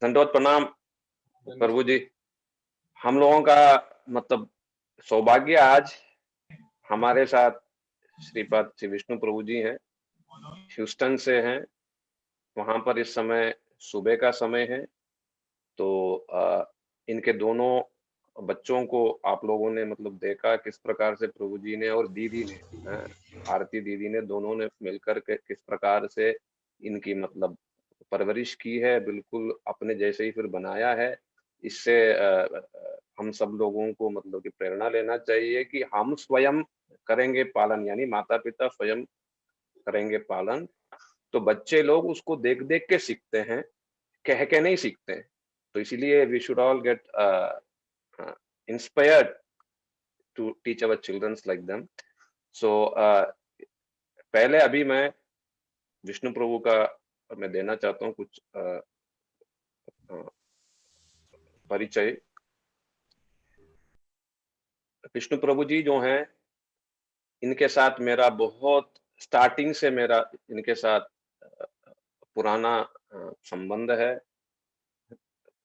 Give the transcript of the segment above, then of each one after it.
दंडवत प्रणाम प्रभु जी। हम लोगों का मतलब सौभाग्य आज हमारे साथ श्रीपाद श्री विष्णु प्रभु जी हैं, ह्यूस्टन से हैं। वहां पर इस समय सुबह का समय है। तो इनके दोनों बच्चों को आप लोगों ने मतलब देखा किस प्रकार से प्रभु जी ने और दीदी ने, आरती दीदी ने, दोनों ने मिलकर के किस प्रकार से इनकी मतलब परवरिश की है, बिल्कुल अपने जैसे ही फिर बनाया है। इससे हम सब लोगों को मतलब कि प्रेरणा लेना चाहिए कि हम स्वयं करेंगे पालन, यानी माता पिता स्वयं करेंगे पालन, तो बच्चे लोग उसको देख देख के सीखते हैं, कह के नहीं सीखते हैं। तो इसीलिए we should all get inspired to teach our childrens like them. So पहले अभी मैं विष्णु प्रभु का मैं देना चाहता हूँ कुछ परिचय। विष्णु प्रभु जी जो हैं, इनके साथ मेरा बहुत स्टार्टिंग से मेरा इनके साथ पुराना संबंध है।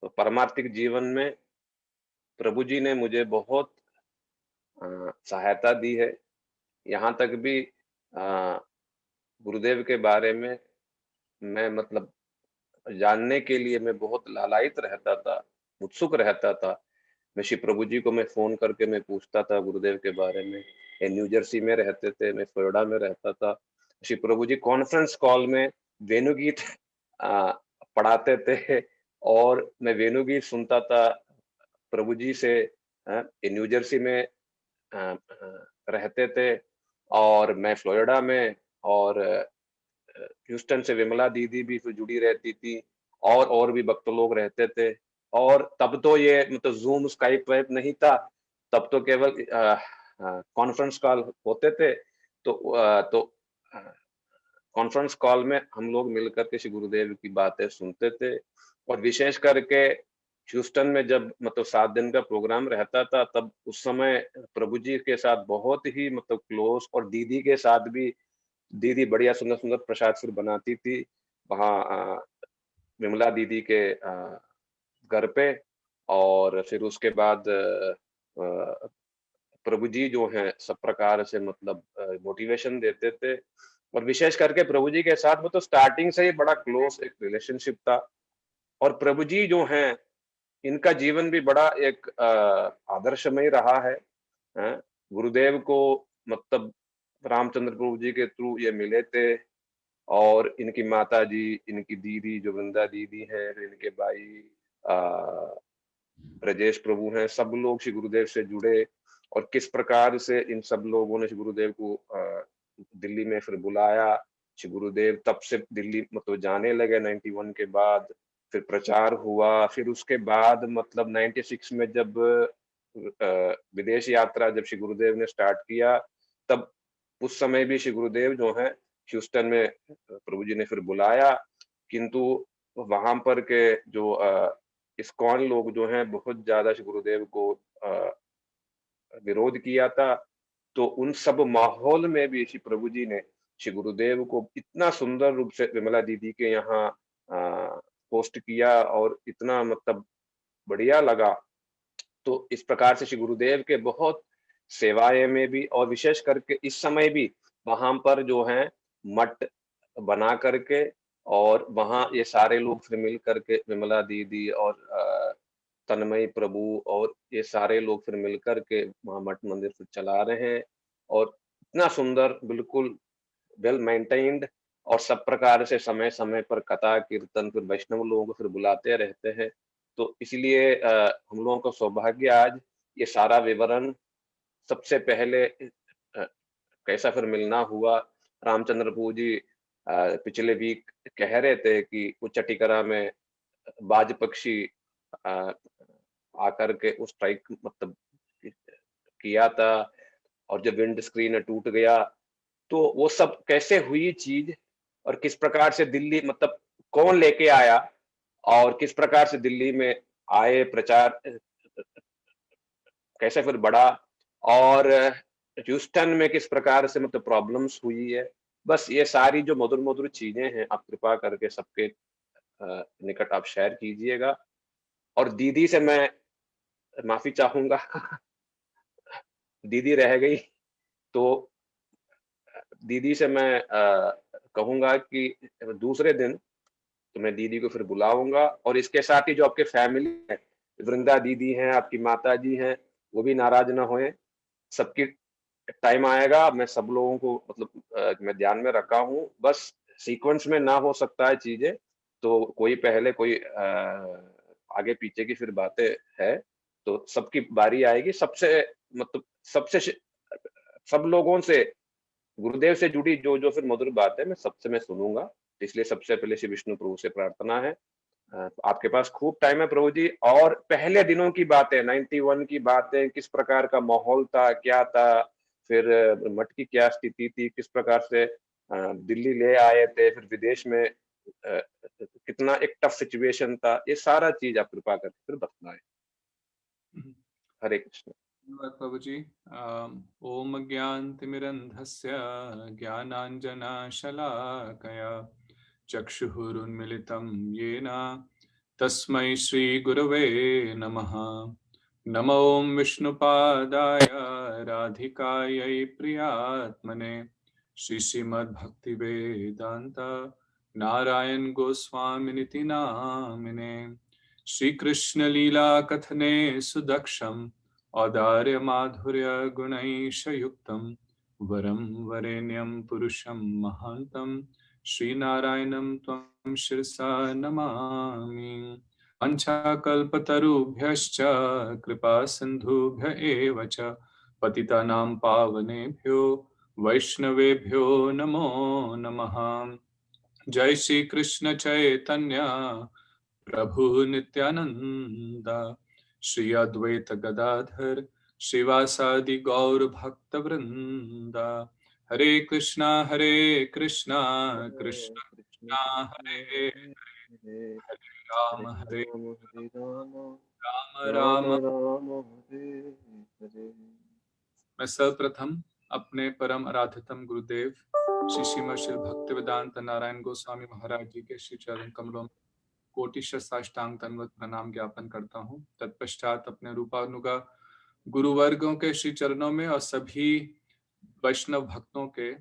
तो पारमार्थिक जीवन में प्रभु जी ने मुझे बहुत सहायता दी है। यहाँ तक भी गुरुदेव के बारे में मैं मतलब जानने के लिए मैं बहुत लालायित रहता था, उत्सुक रहता था। मैं श्री प्रभु जी को मैं फोन करके मैं पूछता था गुरुदेव के बारे में। ये न्यू जर्सी में रहते थे, मैं फ्लोरिडा में रहता था। श्री प्रभु जी कॉन्फ्रेंस कॉल में वेणुगीत पढ़ाते थे और मैं वेणुगीत सुनता था प्रभु जी से। ये न्यू जर्सी में रहते थे और मैं फ्लोरिडा में, और ह्यूस्टन से विमला दीदी भी फिर जुड़ी रहती थी, और भी भक्त लोग रहते थे। और तब तो ये मतलब जूम स्काइप वाइप नहीं था, तब तो केवल कॉन्फ्रेंस कॉल होते थे। तो कॉन्फ्रेंस कॉल में हम लोग मिलकर के श्री गुरुदेव की बातें सुनते थे। और विशेष करके ह्यूस्टन में जब मतलब 7 दिन का प्रोग्राम रहता था, तब उस समय प्रभु जी के साथ बहुत ही मतलब क्लोज, और दीदी के साथ भी। दीदी बढ़िया सुंदर सुंदर प्रसाद फिर बनाती थी वहाँ विमला दीदी के घर पे। और फिर उसके बाद प्रभु जी जो हैं सब प्रकार से मतलब मोटिवेशन देते थे। और विशेष करके प्रभु जी के साथ वो तो स्टार्टिंग से ही बड़ा क्लोज एक रिलेशनशिप था। और प्रभु जी जो हैं, इनका जीवन भी बड़ा एक आदर्शमय रहा है। गुरुदेव को मतलब रामचंद्र प्रभु जी के थ्रू ये मिले थे। और इनकी माता जी, इनकी दीदी जो वृंदा दीदी हैं, इनके भाई ब्रजेश प्रभु हैं, सब लोग श्री गुरुदेव से जुड़े। और किस प्रकार से इन सब लोगों ने श्री गुरुदेव को दिल्ली में फिर बुलाया। श्री गुरुदेव तब से दिल्ली मतलब जाने लगे 91 के बाद। फिर प्रचार हुआ। फिर उसके बाद मतलब 96 में जब विदेश यात्रा जब श्री गुरुदेव ने स्टार्ट किया, तब उस समय भी श्री गुरुदेव जो है ह्यूस्टन में प्रभु जी ने फिर बुलाया। किंतु वहां पर के जो इस्कॉन लोग जो हैं बहुत ज्यादा श्री गुरुदेव को विरोध किया था। तो उन सब माहौल में भी श्री प्रभु जी ने श्री गुरुदेव को इतना सुंदर रूप से विमला दीदी के यहाँ पोस्ट किया, और इतना मतलब बढ़िया लगा। तो इस प्रकार से श्री गुरुदेव के बहुत सेवाएं में भी, और विशेष करके इस समय भी वहां पर जो है मठ बना करके, और वहां ये सारे लोग फिर मिल करके विमला दीदी और तन्मय प्रभु और ये सारे लोग फिर मिलकर के वहां मठ मंदिर फिर चला रहे हैं। और इतना सुंदर, बिल्कुल वेल मेंटेन्ड। और सब प्रकार से समय समय पर कथा कीर्तन फिर वैष्णव लोगों को फिर बुलाते रहते हैं। तो इसलिए हम लोगों का सौभाग्य आज ये सारा विवरण सबसे पहले कैसा फिर मिलना हुआ। रामचंद्र प्रभु जी पिछले वीक कह रहे थे कि उच्चटीकरा में बाज पक्षी आकर के उस स्ट्राइक मतलब किया था, और जब विंड स्क्रीन टूट गया, तो वो सब कैसे हुई चीज, और किस प्रकार से दिल्ली मतलब कौन लेके आया, और किस प्रकार से दिल्ली में आए प्रचार कैसे फिर बढ़ा, और ह्यूस्टन में किस प्रकार से मतलब प्रॉब्लम्स हुई है। बस ये सारी जो मधुर-मधुर चीज़ें हैं, आप कृपा करके सबके निकट आप शेयर कीजिएगा। और दीदी से मैं माफ़ी चाहूँगा। दीदी रह गई, तो दीदी से मैं कहूँगा कि दूसरे दिन तो मैं दीदी को फिर बुलाऊँगा, और इसके साथ ही जो आपके फैमिली है, वृंदा दीदी हैं, आपकी माताजी हैं, वो भी नाराज़ ना होएँ। सबकी टाइम आएगा, मैं सब लोगों को मतलब मैं ध्यान में रखा हूँ, बस सीक्वेंस में ना हो सकता है चीज़ें, तो कोई पहले कोई आगे-पीछे की फिर बातें है, तो सबकी बारी आएगी, सबसे मतलब सबसे सब लोगों से, गुरुदेव से जुड़ी जो-जो फिर मधुर बात है, मैं सबसे मैं सुनूँगा। इसलिए सबसे पहले श्री विष्णु प्रभु से प्रार्थना है। आपके पास खूब टाइम है प्रभु जी, और पहले दिनों की बातें, 91 की बातें, किस प्रकार का माहौल था, क्या था, फिर मठ की क्या स्थिति थी, किस प्रकार से दिल्ली ले आए थे, फिर विदेश में कितना एक टफ सिचुएशन था, ये सारा चीज़ आप कृपा करके फिर बतलाएँ। हरे कृष्ण। धन्यवाद प्रभु जी। ओम ज्ञानतिमिरन्धस्य ज्ञानाञ्जनशलाकया चक्षुरुन्मिलितं येन तस्मै श्रीगुरवे नमः। नमो विष्णुपादाय राधिकायै प्रियात्मने श्रीश्रीमद्भक्तिवेदान्त नारायण गोस्वामिनिति नामिने। श्रीकृष्णलीला कथने सुदक्षं औदार्य माधुर्य गुणैशयुक्तं वरं वरेण्यं पुरुषं महान्तं श्रीनारायणं त्वं शिरसा नमामि। वाञ्छाकल्पतरुभ्यश्च कृपा सिन्धुभ्य एव च पतितानां पावनेभ्यो वैष्णवेभ्यो नमो नमः। जय श्री कृष्ण चैतन्य प्रभु नित्यानंद श्री अद्वैत गदाधर श्रीवासादि गौर भक्त वृंद। हरे कृष्णा कृष्णा हरे कृष्ण कृष्णा कृष्ण हरे हरे हरे, हरे हरे राम हरे राम, राम राम राम। राम हरे हरे। मैं सर्वप्रथम अपने परम आराध्यतम गुरुदेव श्री श्रीमद् श्री भक्ति वेदांत नारायण गोस्वामी महाराज जी के श्री चरण कमलों में कोटिशः साष्टांग तन्वत प्रणाम ज्ञापन करता हूँ। तत्पश्चात अपने रूपानुगा गुरुवर्गों के श्री चरणों में और सभी वैष्णव भक्तों के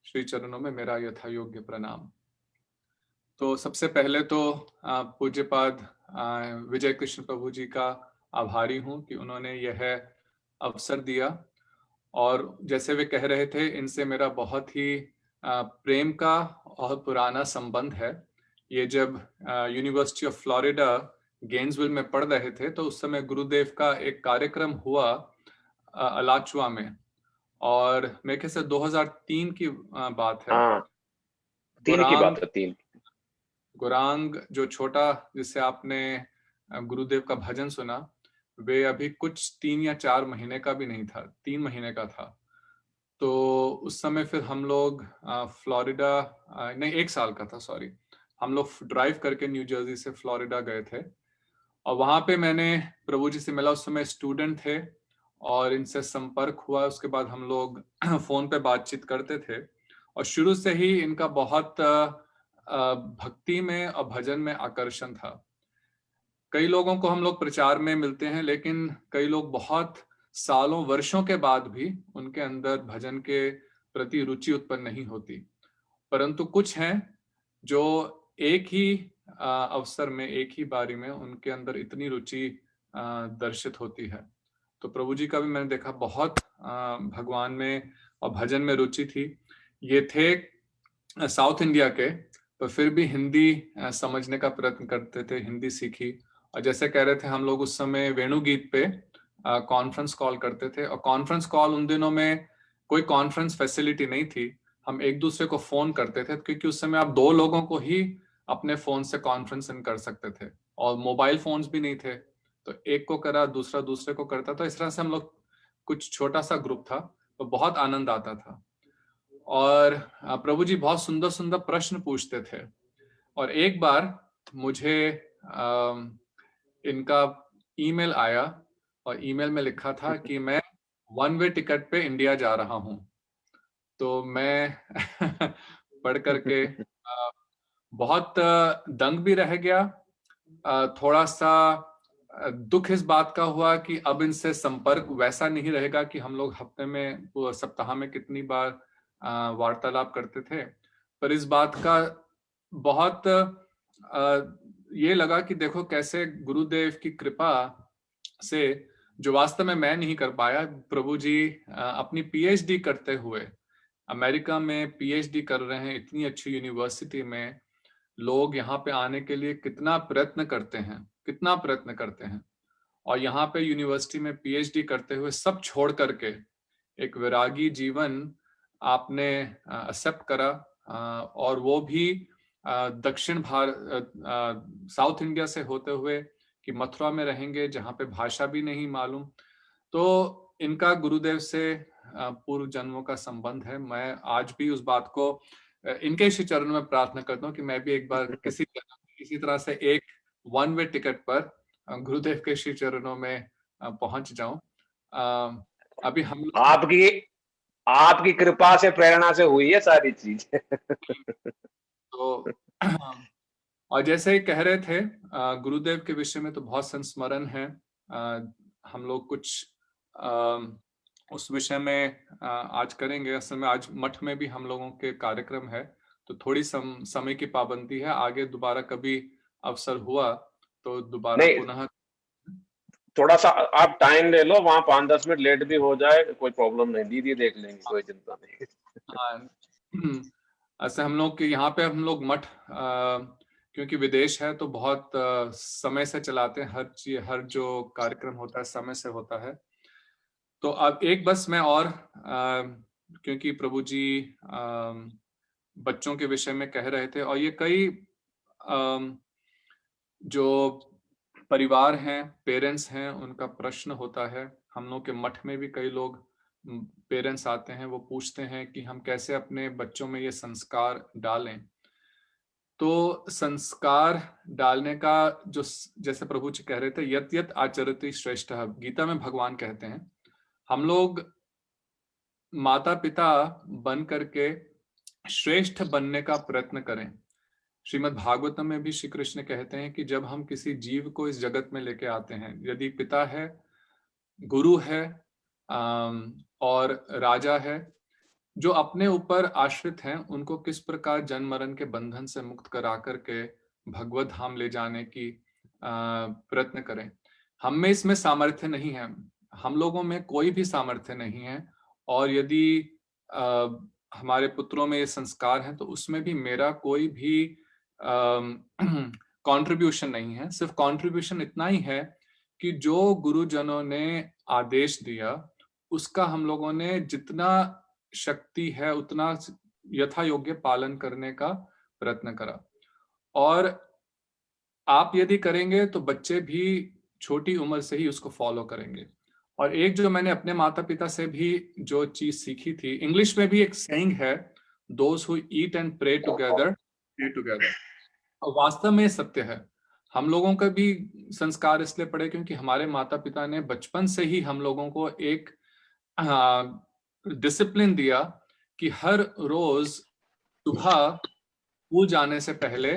श्री चरणों में मेरा यथा योग्य प्रणाम। तो सबसे पहले तो पूज्यपाद विजय कृष्ण प्रभु जी का आभारी हूँ कि उन्होंने यह अवसर दिया, और जैसे वे कह रहे थे, इनसे मेरा बहुत ही प्रेम का और पुराना संबंध है। ये जब यूनिवर्सिटी ऑफ फ्लोरिडा गेन्सविल में पढ़ रहे थे, तो उस समय गुरुदेव का एक कार्यक्रम हुआ अलाचुआ में, और मेरे ख्याल से 2003 की बात है। हाँ, 3 की गुरांग बात है, 3। गुरांग जो छोटा, जिससे आपने गुरुदेव का भजन सुना, वे अभी कुछ 3 या 4 महीने का भी नहीं था, 3 महीने का था। तो उस समय फिर हम लोग फ्लोरिडा, नहीं 1 साल का था, सॉरी, हम लोग ड्राइव करके न्यू जर्सी से फ्लोरिडा गए थे, और वहां पे मैंने प्रभु जी से मिला। उस समय स्टूडेंट थे और इनसे संपर्क हुआ। उसके बाद हम लोग फोन पे बातचीत करते थे, और शुरू से ही इनका बहुत भक्ति में और भजन में आकर्षण था। कई लोगों को हम लोग प्रचार में मिलते हैं, लेकिन कई लोग बहुत सालों वर्षों के बाद भी उनके अंदर भजन के प्रति रुचि उत्पन्न नहीं होती, परंतु कुछ हैं जो एक ही अवसर में, एक ही बारी में उनके अंदर इतनी रुचि दर्शित होती है। तो प्रभु जी का भी मैंने देखा, बहुत भगवान में और भजन में रुचि थी। ये थे साउथ इंडिया के, पर फिर भी हिंदी समझने का प्रयत्न करते थे, हिंदी सीखी। और जैसे कह रहे थे, हम लोग उस समय वेणुगीत पे कॉन्फ्रेंस कॉल करते थे, और कॉन्फ्रेंस कॉल उन दिनों में कोई कॉन्फ्रेंस फैसिलिटी नहीं थी। हम एक दूसरे को फोन करते थे, क्योंकि उस समय आप 2 लोगों को ही अपने फोन से कॉन्फ्रेंस इन कर सकते थे, और मोबाइल फोन्स भी नहीं थे। तो एक को करा, दूसरा दूसरे को करता। तो इस तरह से हम लोग कुछ छोटा सा ग्रुप था, तो बहुत आनंद आता था। और प्रभु जी बहुत सुंदर सुंदर प्रश्न पूछते थे। और एक बार मुझे इनका ईमेल आया, और ईमेल में लिखा था कि मैं 1 वे टिकट पे इंडिया जा रहा हूं। तो मैं पढ़ करके बहुत दंग भी रह गया। थोड़ा सा दुख इस बात का हुआ कि अब इनसे संपर्क वैसा नहीं रहेगा कि हम लोग हफ्ते में सप्ताह में कितनी बार वार्तालाप करते थे। पर इस बात का बहुत ये लगा कि देखो कैसे गुरुदेव की कृपा से, जो वास्तव में मैं नहीं कर पाया, प्रभु जी अपनी पीएचडी करते हुए अमेरिका में पीएचडी कर रहे हैं, इतनी अच्छी यूनिवर्सिटी में लोग यहाँ पे आने के लिए कितना प्रयत्न करते हैं, कितना प्रयत्न करते हैं। और यहाँ पे यूनिवर्सिटी में पीएचडी करते हुए सब छोड़ करके एक वैरागी जीवन आपने एक्सेप्ट करा, और वो भी दक्षिण भारत, साउथ इंडिया से होते हुए कि मथुरा में रहेंगे जहाँ पे भाषा भी नहीं मालूम। तो इनका गुरुदेव से पूर्व जन्मों का संबंध है। मैं आज भी उस बात को इनके श्री चरणों में प्रार्थना करता हूँ कि मैं भी एक बार किसी तरह से एक वन वे टिकट पर गुरुदेव के श्री चरणों में पहुंच जाऊं। अभी हम लोग आपकी आपकी कृपा से, प्रेरणा से हुई है सारी चीज। तो और जैसे ही कह रहे थे गुरुदेव के विषय में तो बहुत संस्मरण है। हम लोग कुछ उस विषय में आज करेंगे। असल में आज मठ में भी हम लोगों के कार्यक्रम है, तो थोड़ी समय की पाबंदी है। आगे दोबारा कभी अवसर हुआ तो दोबारा नहीं, पुनः थोड़ा सा आप टाइम ले लो, वहां 5-10 मिनट लेट भी हो जाए कोई प्रॉब्लम नहीं, दीदी देख लेंगे, कोई चिंता नहीं। हाँ, ऐसे हम लोग के यहाँ पे हम लोग मठ क्योंकि विदेश है तो बहुत समय से चलाते हैं। हर चीज, हर जो कार्यक्रम होता है समय से होता है। तो अब एक बस मैं और क्योंकि प्रभु जी बच्चों के विषय में कह रहे थे, और ये कई जो परिवार हैं, पेरेंट्स हैं, उनका प्रश्न होता है। हम लोग के मठ में भी कई लोग पेरेंट्स आते हैं, वो पूछते हैं कि हम कैसे अपने बच्चों में ये संस्कार डालें। तो संस्कार डालने का जो, जैसे प्रभु जी कह रहे थे, यत यत आचरति श्रेष्ठः, गीता में भगवान कहते हैं हम लोग माता पिता बन करके श्रेष्ठ बनने का प्रयत्न करें। श्रीमद् भागवतम में भी श्री कृष्ण कहते हैं कि जब हम किसी जीव को इस जगत में लेके आते हैं, यदि पिता है, गुरु है और राजा है, जो अपने ऊपर आश्रित हैं, उनको किस प्रकार जन्म मरण के बंधन से मुक्त करा करके भगवत धाम ले जाने की प्रयत्न करें। हम में इसमें सामर्थ्य नहीं है, हम लोगों में कोई भी सामर्थ्य नहीं है। और यदि हमारे पुत्रों में ये संस्कार है तो उसमें भी मेरा कोई भी कंट्रीब्यूशन नहीं है। सिर्फ कंट्रीब्यूशन इतना ही है कि जो गुरुजनों ने आदेश दिया उसका हम लोगों ने जितना शक्ति है उतना यथा योग्य पालन करने का प्रयत्न करा। और आप यदि करेंगे तो बच्चे भी छोटी उम्र से ही उसको फॉलो करेंगे। और एक जो मैंने अपने माता पिता से भी जो चीज सीखी थी, इंग्लिश में भी एक सेइंग है, those who eat and pray together stay together. और वास्तव में सत्य है। हम लोगों का भी संस्कार इसलिए पड़े क्योंकि हमारे माता पिता ने बचपन से ही हम लोगों को एक डिसिप्लिन दिया कि हर रोज सुबह स्कूल जाने से पहले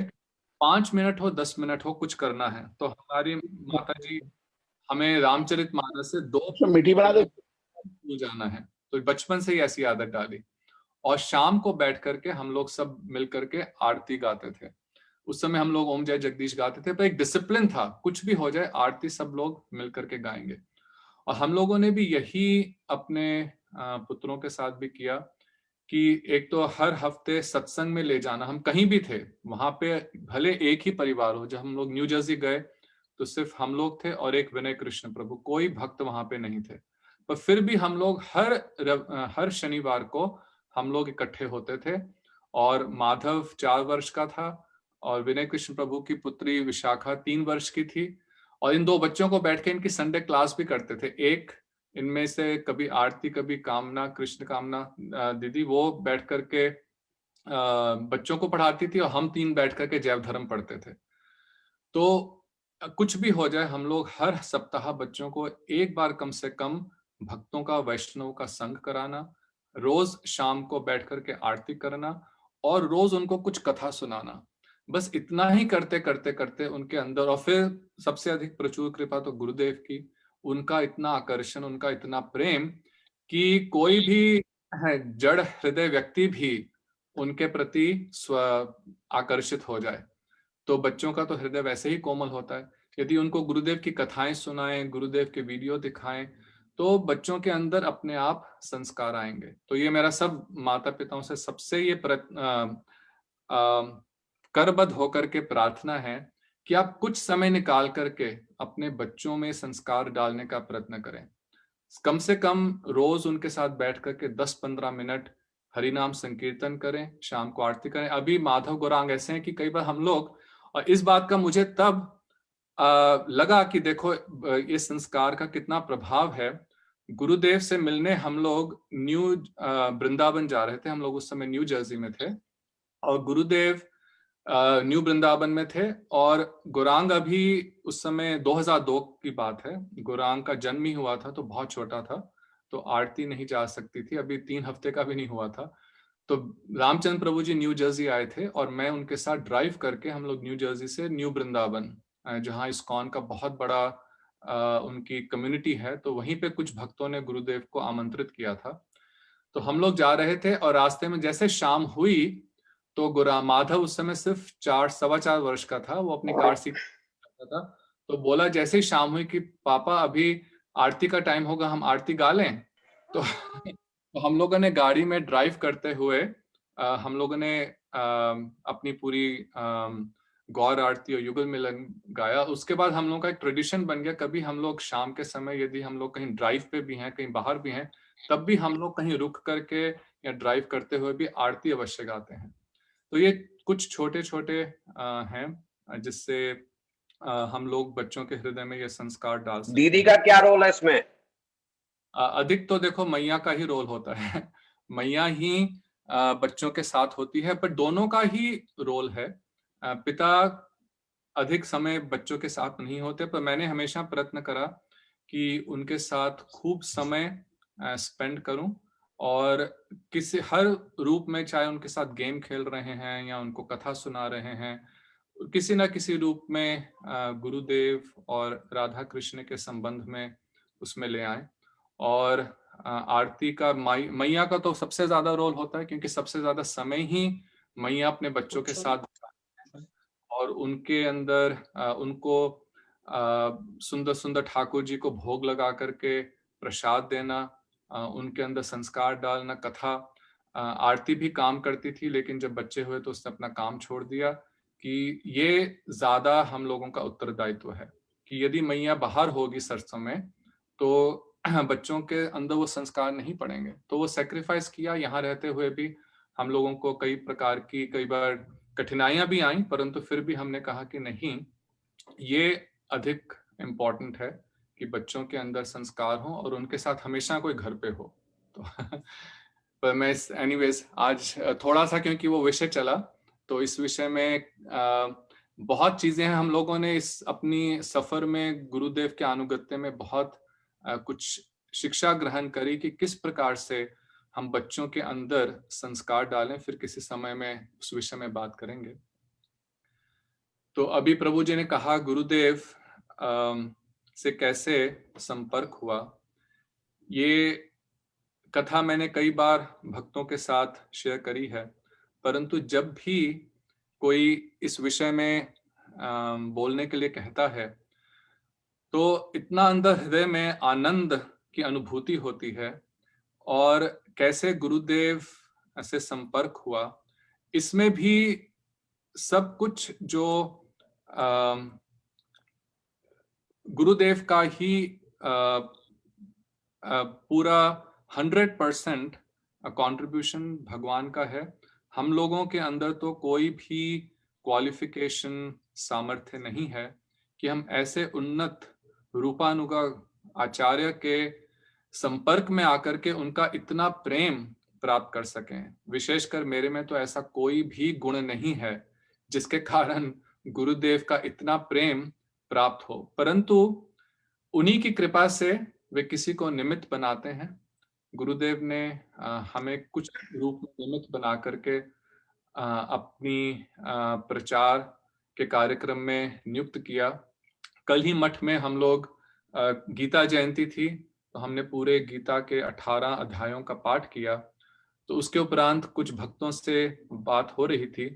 5 मिनट हो 10 मिनट हो कुछ करना है। तो हमारी माता जी हमें रामचरितमानस से 2 मीठी बना दो। स्कूल जाना है, तो बचपन से ही ऐसी आदत डाली। और शाम को बैठ करके हम लोग सब मिल करके आरती गाते थे। उस समय हम लोग ओम जय जगदीश गाते थे, पर एक डिसिप्लिन था, कुछ भी हो जाए आरती सब लोग मिल करके गाएंगे। और हम लोगों ने भी यही अपने पुत्रों के साथ भी किया कि एक तो हर हफ्ते सत्संग में ले जाना। हम कहीं भी थे वहां पे, भले एक ही परिवार हो। जब हम लोग न्यू जर्सी गए तो सिर्फ हम लोग थे और एक विनय कृष्ण प्रभु, कोई भक्त वहां पे नहीं थे। पर फिर भी हम लोग हर शनिवार को हम लोग इकट्ठे होते थे। और माधव 4 वर्ष का था और विनय कृष्ण प्रभु की पुत्री विशाखा 3 वर्ष की थी। और इन 2 बच्चों को बैठ के इनकी संडे क्लास भी करते थे। एक इनमें से कभी आरती, कभी कामना, कृष्ण कामना दीदी, वो बैठ करके बच्चों को पढ़ाती थी और हम 3 बैठ करके जैव धर्म पढ़ते थे। तो कुछ भी हो जाए हम लोग हर सप्ताह बच्चों को एक बार कम से कम भक्तों का, वैष्णव का संग कराना, रोज शाम को बैठ करके आरती करना और रोज उनको कुछ कथा सुनाना। बस इतना ही करते करते करते उनके अंदर, और फिर सबसे अधिक प्रचुर कृपा तो गुरुदेव की, उनका इतना आकर्षण, उनका इतना प्रेम कि कोई भी जड़ हृदय व्यक्ति भी उनके प्रति स्व आकर्षित हो जाए। तो बच्चों का तो हृदय वैसे ही कोमल होता है, यदि उनको गुरुदेव की कथाएं सुनाएं, गुरुदेव के वीडियो दिखाएं, तो बच्चों के अंदर अपने आप संस्कार आएंगे। तो ये मेरा सब माता पिताओं से सबसे ये करबद्ध होकर के प्रार्थना है कि आप कुछ समय निकाल करके अपने बच्चों में संस्कार डालने का प्रयत्न करें। कम से कम रोज उनके साथ बैठ करके 10-15 मिनट हरिनाम संकीर्तन करें, शाम को आरती करें। अभी माधव गौरांग ऐसे हैं कि कई बार हम लोग, और इस बात का मुझे तब लगा कि देखो ये संस्कार का कितना प्रभाव है। गुरुदेव से मिलने हम लोग न्यू वृंदावन जा रहे थे, हम लोग उस समय न्यू जर्सी में थे, और गुरुदेव न्यू वृंदावन में थे, और गौरांग अभी उस समय 2002 की बात है, गौरांग का जन्म ही हुआ था, तो बहुत छोटा था, तो आरती नहीं जा सकती थी, अभी 3 हफ्ते का भी नहीं हुआ था। तो रामचंद्र प्रभु जी न्यू जर्सी आए थे और मैं उनके साथ ड्राइव करके हम लोग न्यू जर्सी से न्यू वृंदावन, जहाँ इस्कॉन का बहुत बड़ा उनकी कम्युनिटी है, तो वहीं पे कुछ भक्तों ने गुरुदेव को आमंत्रित किया था। तो हम लोग जा रहे थे और रास्ते में जैसे शाम हुई तो गुरा माधव उस समय सिर्फ 4-4.25 वर्ष का था, वो अपनी कार सीट था। तो बोला जैसे ही शाम हुई कि पापा अभी आरती का टाइम होगा, हम आरती गा लें। तो तो हम लोगों ने गाड़ी में ड्राइव करते हुए हम लोगों ने अपनी पूरी गौर आरती और युगल मिलन गाया। उसके बाद हम लोगों का एक ट्रेडिशन बन गया, कभी हम लोग शाम के समय यदि हम लोग कहीं ड्राइव पे भी हैं, कहीं बाहर भी हैं, तब भी हम लोग कहीं रुक करके या ड्राइव करते हुए भी आरती अवश्य गाते हैं। तो ये कुछ छोटे छोटे हैं जिससे हम लोग बच्चों के हृदय में ये संस्कार डाल सकते दीदी हैं। का क्या रोल है इसमें? अधिक तो देखो मैया का ही रोल होता है। मैया ही बच्चों के साथ होती है, पर दोनों का ही रोल है। पिता अधिक समय बच्चों के साथ नहीं होते, पर मैंने हमेशा प्रयत्न करा कि उनके साथ खूब समय स्पेंड करूं, और किसी हर रूप में, चाहे उनके साथ गेम खेल रहे हैं या उनको कथा सुना रहे हैं, किसी ना किसी रूप में गुरुदेव और राधा कृष्ण के संबंध में उसमें ले आए। और आरती का मैया का तो सबसे ज्यादा रोल होता है, क्योंकि सबसे ज्यादा समय ही मैया अपने बच्चों के साथ और उनके अंदर उनको सुंदर सुंदर ठाकुर जी को भोग लगा करके प्रसाद देना, उनके अंदर संस्कार डालना, कथा। आरती भी काम करती थी, लेकिन जब बच्चे हुए तो उसने अपना काम छोड़ दिया, कि ये ज्यादा हम लोगों का उत्तरदायित्व है कि यदि मैया बाहर होगी सरसों में तो बच्चों के अंदर वो संस्कार नहीं पड़ेंगे। तो वो सेक्रीफाइस किया। यहाँ रहते हुए भी हम लोगों को कई प्रकार की, कई बार कठिनाइयां भी आई, परंतु फिर भी हमने कहा कि नहीं, ये अधिक इम्पोर्टेंट है कि बच्चों के अंदर संस्कार हो और उनके साथ हमेशा कोई घर पे हो। तो पर मैं एनीवेज आज थोड़ा सा, क्योंकि वो विषय चला, तो इस विषय में बहुत चीजें हैं। हम लोगों ने इस अपनी सफर में गुरुदेव के अनुगत्य में बहुत कुछ शिक्षा ग्रहण करी कि किस प्रकार से हम बच्चों के अंदर संस्कार डालें। फिर किसी समय में उस विषय में बात करेंगे। तो अभी प्रभु जी ने कहा गुरुदेव से कैसे संपर्क हुआ, ये कथा मैंने कई बार भक्तों के साथ शेयर करी है, परंतु जब भी कोई इस विषय में बोलने के लिए कहता है तो इतना अंदर हृदय में आनंद की अनुभूति होती है। और कैसे गुरुदेव से संपर्क हुआ, इसमें भी सब कुछ जो गुरुदेव का ही पूरा 100% कंट्रीब्यूशन भगवान का है। हम लोगों के अंदर तो कोई भी क्वालिफिकेशन, सामर्थ्य नहीं है कि हम ऐसे उन्नत रूपानुगा आचार्य के संपर्क में आकर के उनका इतना प्रेम प्राप्त कर सकें। विशेषकर मेरे में तो ऐसा कोई भी गुण नहीं है जिसके कारण गुरुदेव का इतना प्रेम प्राप्त हो, परंतु उन्हीं की कृपा से वे किसी को निमित्त बनाते हैं गुरुदेव ने हमें कुछ रूप में निमित्त बना करके अपनी प्रचार के कार्यक्रम में नियुक्त किया। कल ही मठ में हम लोग गीता जयंती थी, तो हमने पूरे गीता के 18 अध्यायों का पाठ किया। तो उसके उपरांत कुछ भक्तों से बात हो रही थी,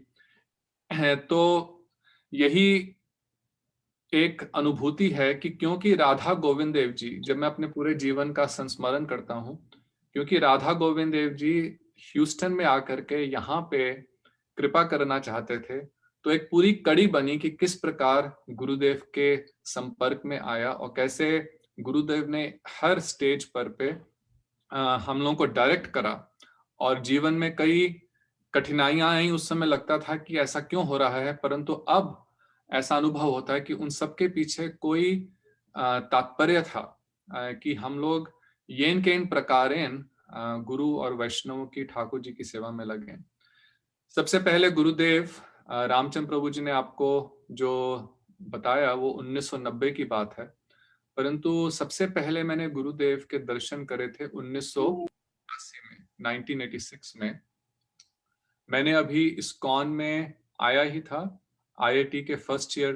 तो यही एक अनुभूति है कि क्योंकि राधा गोविंद देव जी, जब मैं अपने पूरे जीवन का संस्मरण करता हूँ, क्योंकि राधा गोविंद देव जी ह्यूस्टन में आकर के यहाँ पे कृपा करना चाहते थे, तो एक पूरी कड़ी बनी कि किस प्रकार गुरुदेव के संपर्क में आया और कैसे गुरुदेव ने हर स्टेज पर पे हम लोगों को डायरेक्ट करा। और जीवन में कई कठिनाइयां आई, उस समय लगता था कि ऐसा क्यों हो रहा है, परंतु अब ऐसा अनुभव होता है कि उन सबके पीछे कोई तात्पर्य था कि हम लोग येन केन प्रकारेण गुरु और वैष्णव की ठाकुर जी की सेवा में लगे। सबसे पहले गुरुदेव रामचंद्र प्रभु जी ने आपको जो बताया वो 1990 की बात है, परंतु सबसे पहले मैंने गुरुदेव के दर्शन करे थे 1986 में, 1986 में। मैंने अभी इस्कॉन में आया ही था, आईआईटी के फर्स्ट ईयर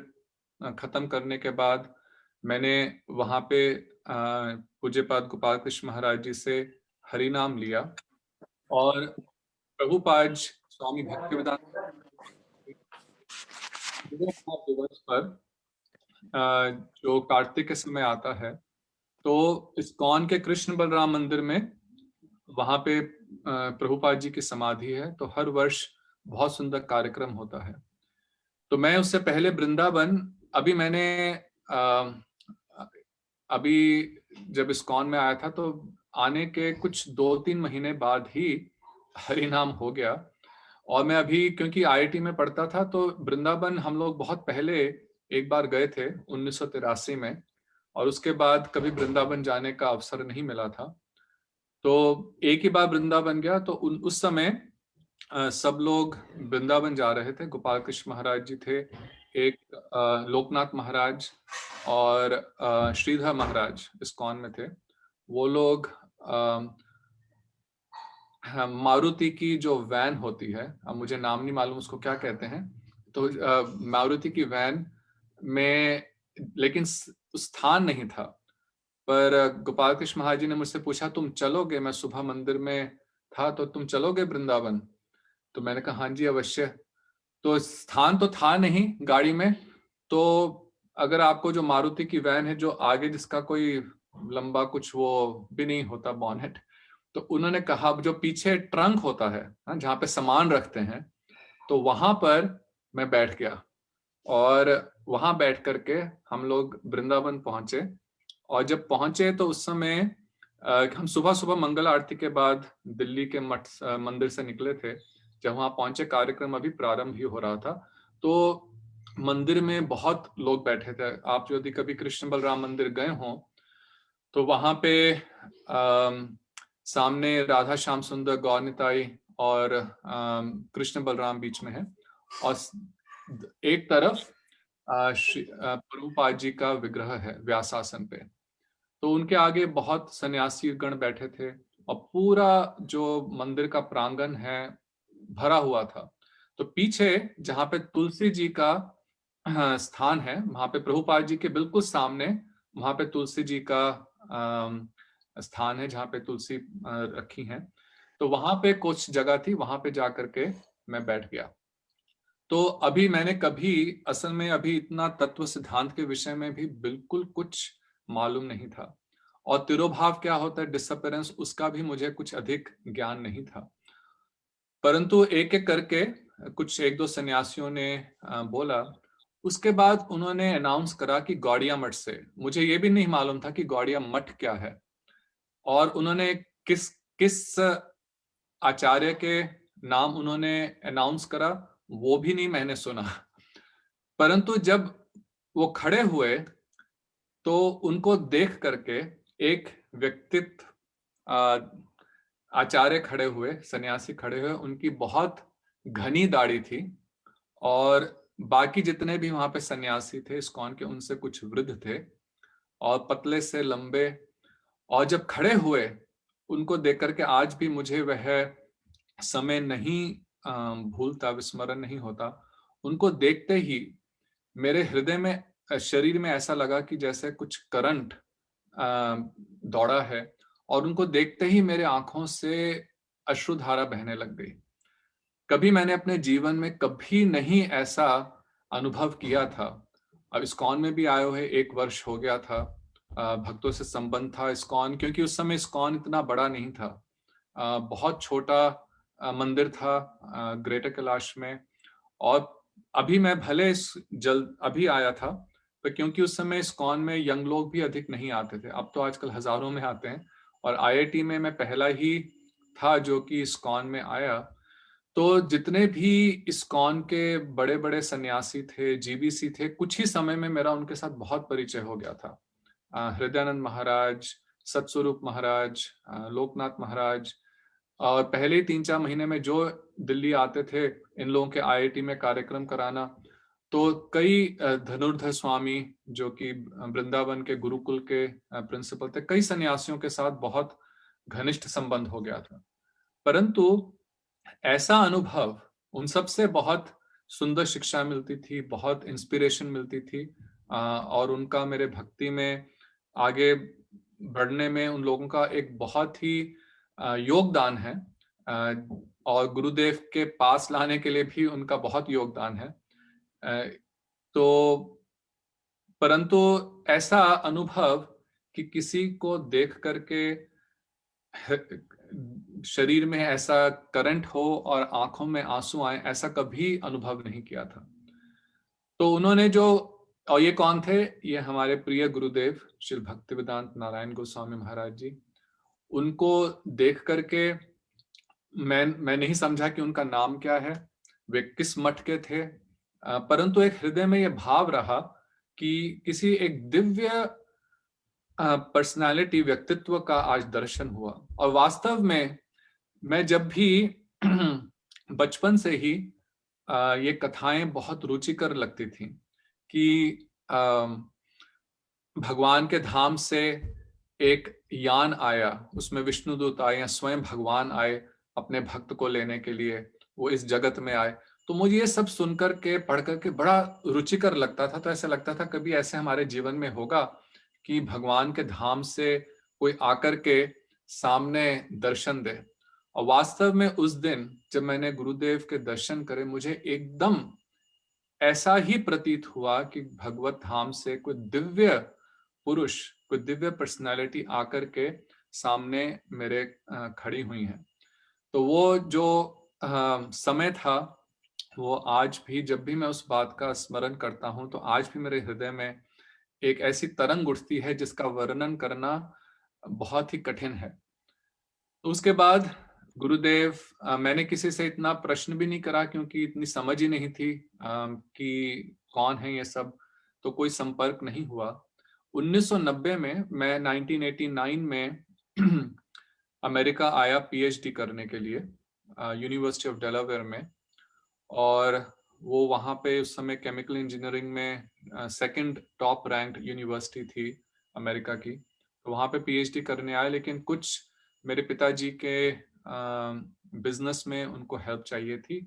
खत्म करने के बाद मैंने वहां पे पूज्यपाद गोपाल कृष्ण महाराज जी से हरिनाम लिया। और प्रभुपाद स्वामी भक्तिवेदांत दिवस पर जो कार्तिक के समय आता है, तो इस्कॉन के कृष्ण बलराम मंदिर में वहां पे प्रभुपाद जी की समाधि है, तो हर वर्ष बहुत सुंदर कार्यक्रम होता है। तो मैं उससे पहले वृंदावन, अभी मैंने अभी जब इस्कॉन में आया था तो आने के कुछ 2-3 महीने बाद ही हरिनाम हो गया। और मैं अभी क्योंकि आईआईटी में पढ़ता था, तो वृंदावन हम लोग बहुत पहले एक बार गए थे 1983 में, और उसके बाद कभी वृंदावन जाने का अवसर नहीं मिला था। तो एक ही बार वृंदावन गया, तो उस समय सब लोग वृंदावन जा रहे थे। गोपाल कृष्ण महाराज जी थे, एक लोकनाथ महाराज और श्रीधर महाराज इस्कॉन में थे। वो लोग मारुति की जो वैन होती है, अब मुझे नाम नहीं मालूम उसको क्या कहते हैं, तो मारुति की वैन में, लेकिन स्थान नहीं था। पर गोपाल कृष्ण महाराज जी ने मुझसे पूछा, तुम चलोगे? मैं सुबह मंदिर में था, तो तुम चलोगे वृंदावन? तो मैंने कहा हाँ जी अवश्य। तो स्थान तो था नहीं गाड़ी में, तो अगर आपको जो मारुति की वैन है, जो आगे जिसका कोई लंबा कुछ वो भी नहीं होता बॉनेट, तो उन्होंने कहा जो पीछे ट्रंक होता है जहाँ पे सामान रखते हैं, तो वहां पर मैं बैठ गया। और वहां बैठ करके हम लोग वृंदावन पहुंचे। और जब पहुंचे तो उस समय हम सुबह सुबह मंगल आरती के बाद दिल्ली के मठ मंदिर से निकले थे। जब वहां पहुंचे, कार्यक्रम अभी प्रारंभ ही हो रहा था, तो मंदिर में बहुत लोग बैठे थे। आप यदि कभी कृष्ण बलराम मंदिर गए हों, तो वहां पे सामने राधा श्याम सुंदर गौर निताई और कृष्ण बलराम बीच में है, और एक तरफ प्रभुपाद जी का विग्रह है व्यासासन पे। तो उनके आगे बहुत सन्यासी गण बैठे थे, और पूरा जो मंदिर का प्रांगण है भरा हुआ था। तो पीछे जहाँ पे तुलसी जी का स्थान है, वहां पे प्रभुपाद जी के बिल्कुल सामने वहां पे तुलसी जी का स्थान है, जहाँ पे तुलसी रखी है। तो वहां पे कुछ जगह थी, वहां पे जा करके मैं बैठ गया। तो अभी मैंने कभी असल में अभी इतना तत्व सिद्धांत के विषय में भी बिल्कुल कुछ मालूम नहीं था, और तिरोभाव क्या होता है, डिसअपियरेंस, उसका भी मुझे कुछ अधिक ज्ञान नहीं था। परंतु एक एक करके कुछ 1-2 सन्यासियों ने बोला। उसके बाद उन्होंने अनाउंस करा कि गौड़िया मठ से, मुझे ये भी नहीं मालूम था कि गौड़िया मठ क्या है, और उन्होंने किस किस आचार्य के नाम उन्होंने अनाउंस करा वो भी नहीं मैंने सुना। परंतु जब वो खड़े हुए तो उनको देख करके एक व्यक्तित्व, आचार्य खड़े हुए, सन्यासी खड़े हुए, उनकी बहुत घनी दाढ़ी थी, और बाकी जितने भी वहां पे सन्यासी थे इस्कॉन के, उनसे कुछ वृद्ध थे और पतले से लंबे। और जब खड़े हुए उनको देख करके आज भी मुझे वह समय नहीं भूलता, विस्मरण नहीं होता। उनको देखते ही मेरे हृदय में, शरीर में ऐसा लगा कि जैसे कुछ करंट दौड़ा है, और उनको देखते ही मेरे आंखों से अश्रुधारा बहने लग गई। कभी मैंने अपने जीवन में कभी नहीं ऐसा अनुभव किया था। अब इस्कॉन में भी आए हुए 1 वर्ष हो गया था। भक्तों से संबंध था इस्कॉन, क्योंकि उस समय इस्कॉन इतना बड़ा नहीं था। बहुत छोटा मंदिर था ग्रेटर कैलाश में। और अभी मैं भले जल्द अभी आया था, पर क्योंकि उस समय इस्कॉन में यंग लोग भी अधिक नहीं आते थे। अब तो आजकल हजारों में आते हैं, और आईआईटी में मैं पहला ही था जो कि इस्कॉन में आया। तो जितने भी इस्कॉन के बड़े बड़े सन्यासी थे, जीबीसी थे, कुछ ही समय में मेरा उनके साथ बहुत परिचय हो गया था। हृदयानंद महाराज, सत्स्वरूप महाराज, लोकनाथ महाराज, और पहले ही 3-4 महीने में जो दिल्ली आते थे इन लोगों के आईआईटी में कार्यक्रम कराना, तो कई धनुर्धर स्वामी जो कि वृंदावन के गुरुकुल के प्रिंसिपल थे, कई सन्यासियों के साथ बहुत घनिष्ठ संबंध हो गया था। परंतु ऐसा अनुभव, उन सब से बहुत सुंदर शिक्षा मिलती थी, बहुत इंस्पिरेशन मिलती थी, और उनका मेरे भक्ति में आगे बढ़ने में उन लोगों का एक बहुत ही योगदान है। और गुरुदेव के पास लाने के लिए भी उनका बहुत योगदान है। तो परंतु ऐसा अनुभव कि किसी को देख करके शरीर में ऐसा करंट हो और आंखों में आंसू आए, ऐसा कभी अनुभव नहीं किया था। तो उन्होंने जो, और ये कौन थे? ये हमारे प्रिय गुरुदेव श्री भक्तिवेदांत नारायण गोस्वामी महाराज जी। उनको देख करके मैं नहीं समझा कि उनका नाम क्या है, वे किस मठ के थे, परंतु एक हृदय में यह भाव रहा कि किसी एक दिव्य पर्सनालिटी, व्यक्तित्व का आज दर्शन हुआ। और वास्तव में मैं जब भी बचपन से ही ये कथाएं बहुत रुचिकर लगती थी कि भगवान के धाम से एक यान आया, उसमें विष्णुदूत आए या स्वयं भगवान आए अपने भक्त को लेने के लिए, वो इस जगत में आए। तो मुझे ये सब सुनकर के, पढ़ करके बड़ा रुचिकर लगता था। तो ऐसा लगता था कभी ऐसे हमारे जीवन में होगा कि भगवान के धाम से कोई आकर के सामने दर्शन दे। और वास्तव में उस दिन जब मैंने गुरुदेव के दर्शन करे, मुझे एकदम ऐसा ही प्रतीत हुआ कि भगवत धाम से कोई दिव्य पुरुष, कोई दिव्य पर्सनालिटी आकर के सामने मेरे खड़ी हुई है। तो वो जो समय था, वो आज भी जब भी मैं उस बात का स्मरण करता हूं, तो आज भी मेरे हृदय में एक ऐसी तरंग उठती है जिसका वर्णन करना बहुत ही कठिन है। उसके बाद गुरुदेव, मैंने किसी से इतना प्रश्न भी नहीं करा, क्योंकि इतनी समझ ही नहीं थी कि कौन है ये सब, तो कोई संपर्क नहीं हुआ। 1990 में मैं 1989 में अमेरिका आया पीएचडी करने के लिए, यूनिवर्सिटी ऑफ डेलावेयर में। और वो वहाँ पे उस समय केमिकल इंजीनियरिंग में सेकंड टॉप रैंक्ड यूनिवर्सिटी थी अमेरिका की। तो वहाँ पे पीएचडी करने आए, लेकिन कुछ मेरे पिताजी के बिजनेस में उनको हेल्प चाहिए थी।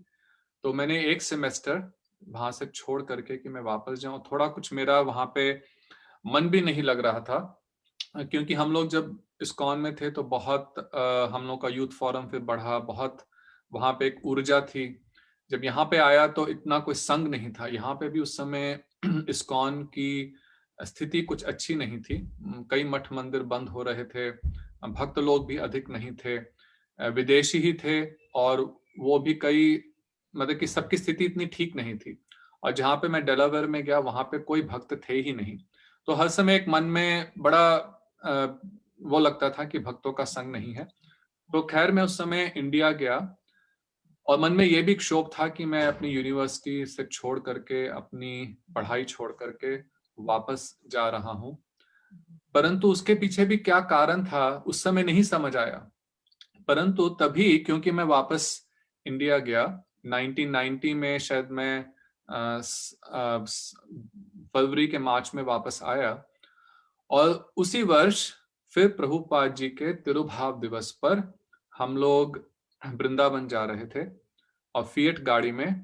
तो मैंने 1 सेमेस्टर वहाँ से छोड़ करके कि मैं वापस जाऊँ, थोड़ा कुछ मेरा वहाँ पे मन भी नहीं लग रहा था, क्योंकि हम लोग जब इस्कॉन में थे तो बहुत हम लोग का यूथ फोरम फिर बढ़ा, बहुत वहाँ पे एक ऊर्जा थी। जब यहाँ पे आया तो इतना कोई संग नहीं था। यहाँ पे भी उस समय इस्कॉन की स्थिति कुछ अच्छी नहीं थी, कई मठ मंदिर बंद हो रहे थे, भक्त लोग भी अधिक नहीं थे, विदेशी ही थे, और वो भी कई, मतलब कि सबकी स्थिति इतनी ठीक नहीं थी। और जहाँ पे मैं डेलावेयर में गया, वहाँ पे कोई भक्त थे ही नहीं। तो हर समय एक मन में बड़ा वो लगता था कि भक्तों का संग नहीं है। तो खैर मैं उस समय इंडिया गया, और मन में ये भी क्षोभ था कि मैं अपनी यूनिवर्सिटी से छोड़ करके, अपनी पढ़ाई छोड़ करके वापस जा रहा हूँ। परंतु उसके पीछे भी क्या कारण था उस समय नहीं समझ आया। परंतु तभी, क्योंकि मैं वापस इंडिया गया 1990 में, शायद मैं फरवरी के मार्च में वापस आया, और उसी वर्ष फिर प्रभुपाद जी के तिरुभाव दिवस पर हम लोग वृंदावन जा रहे थे और फिएट गाड़ी में।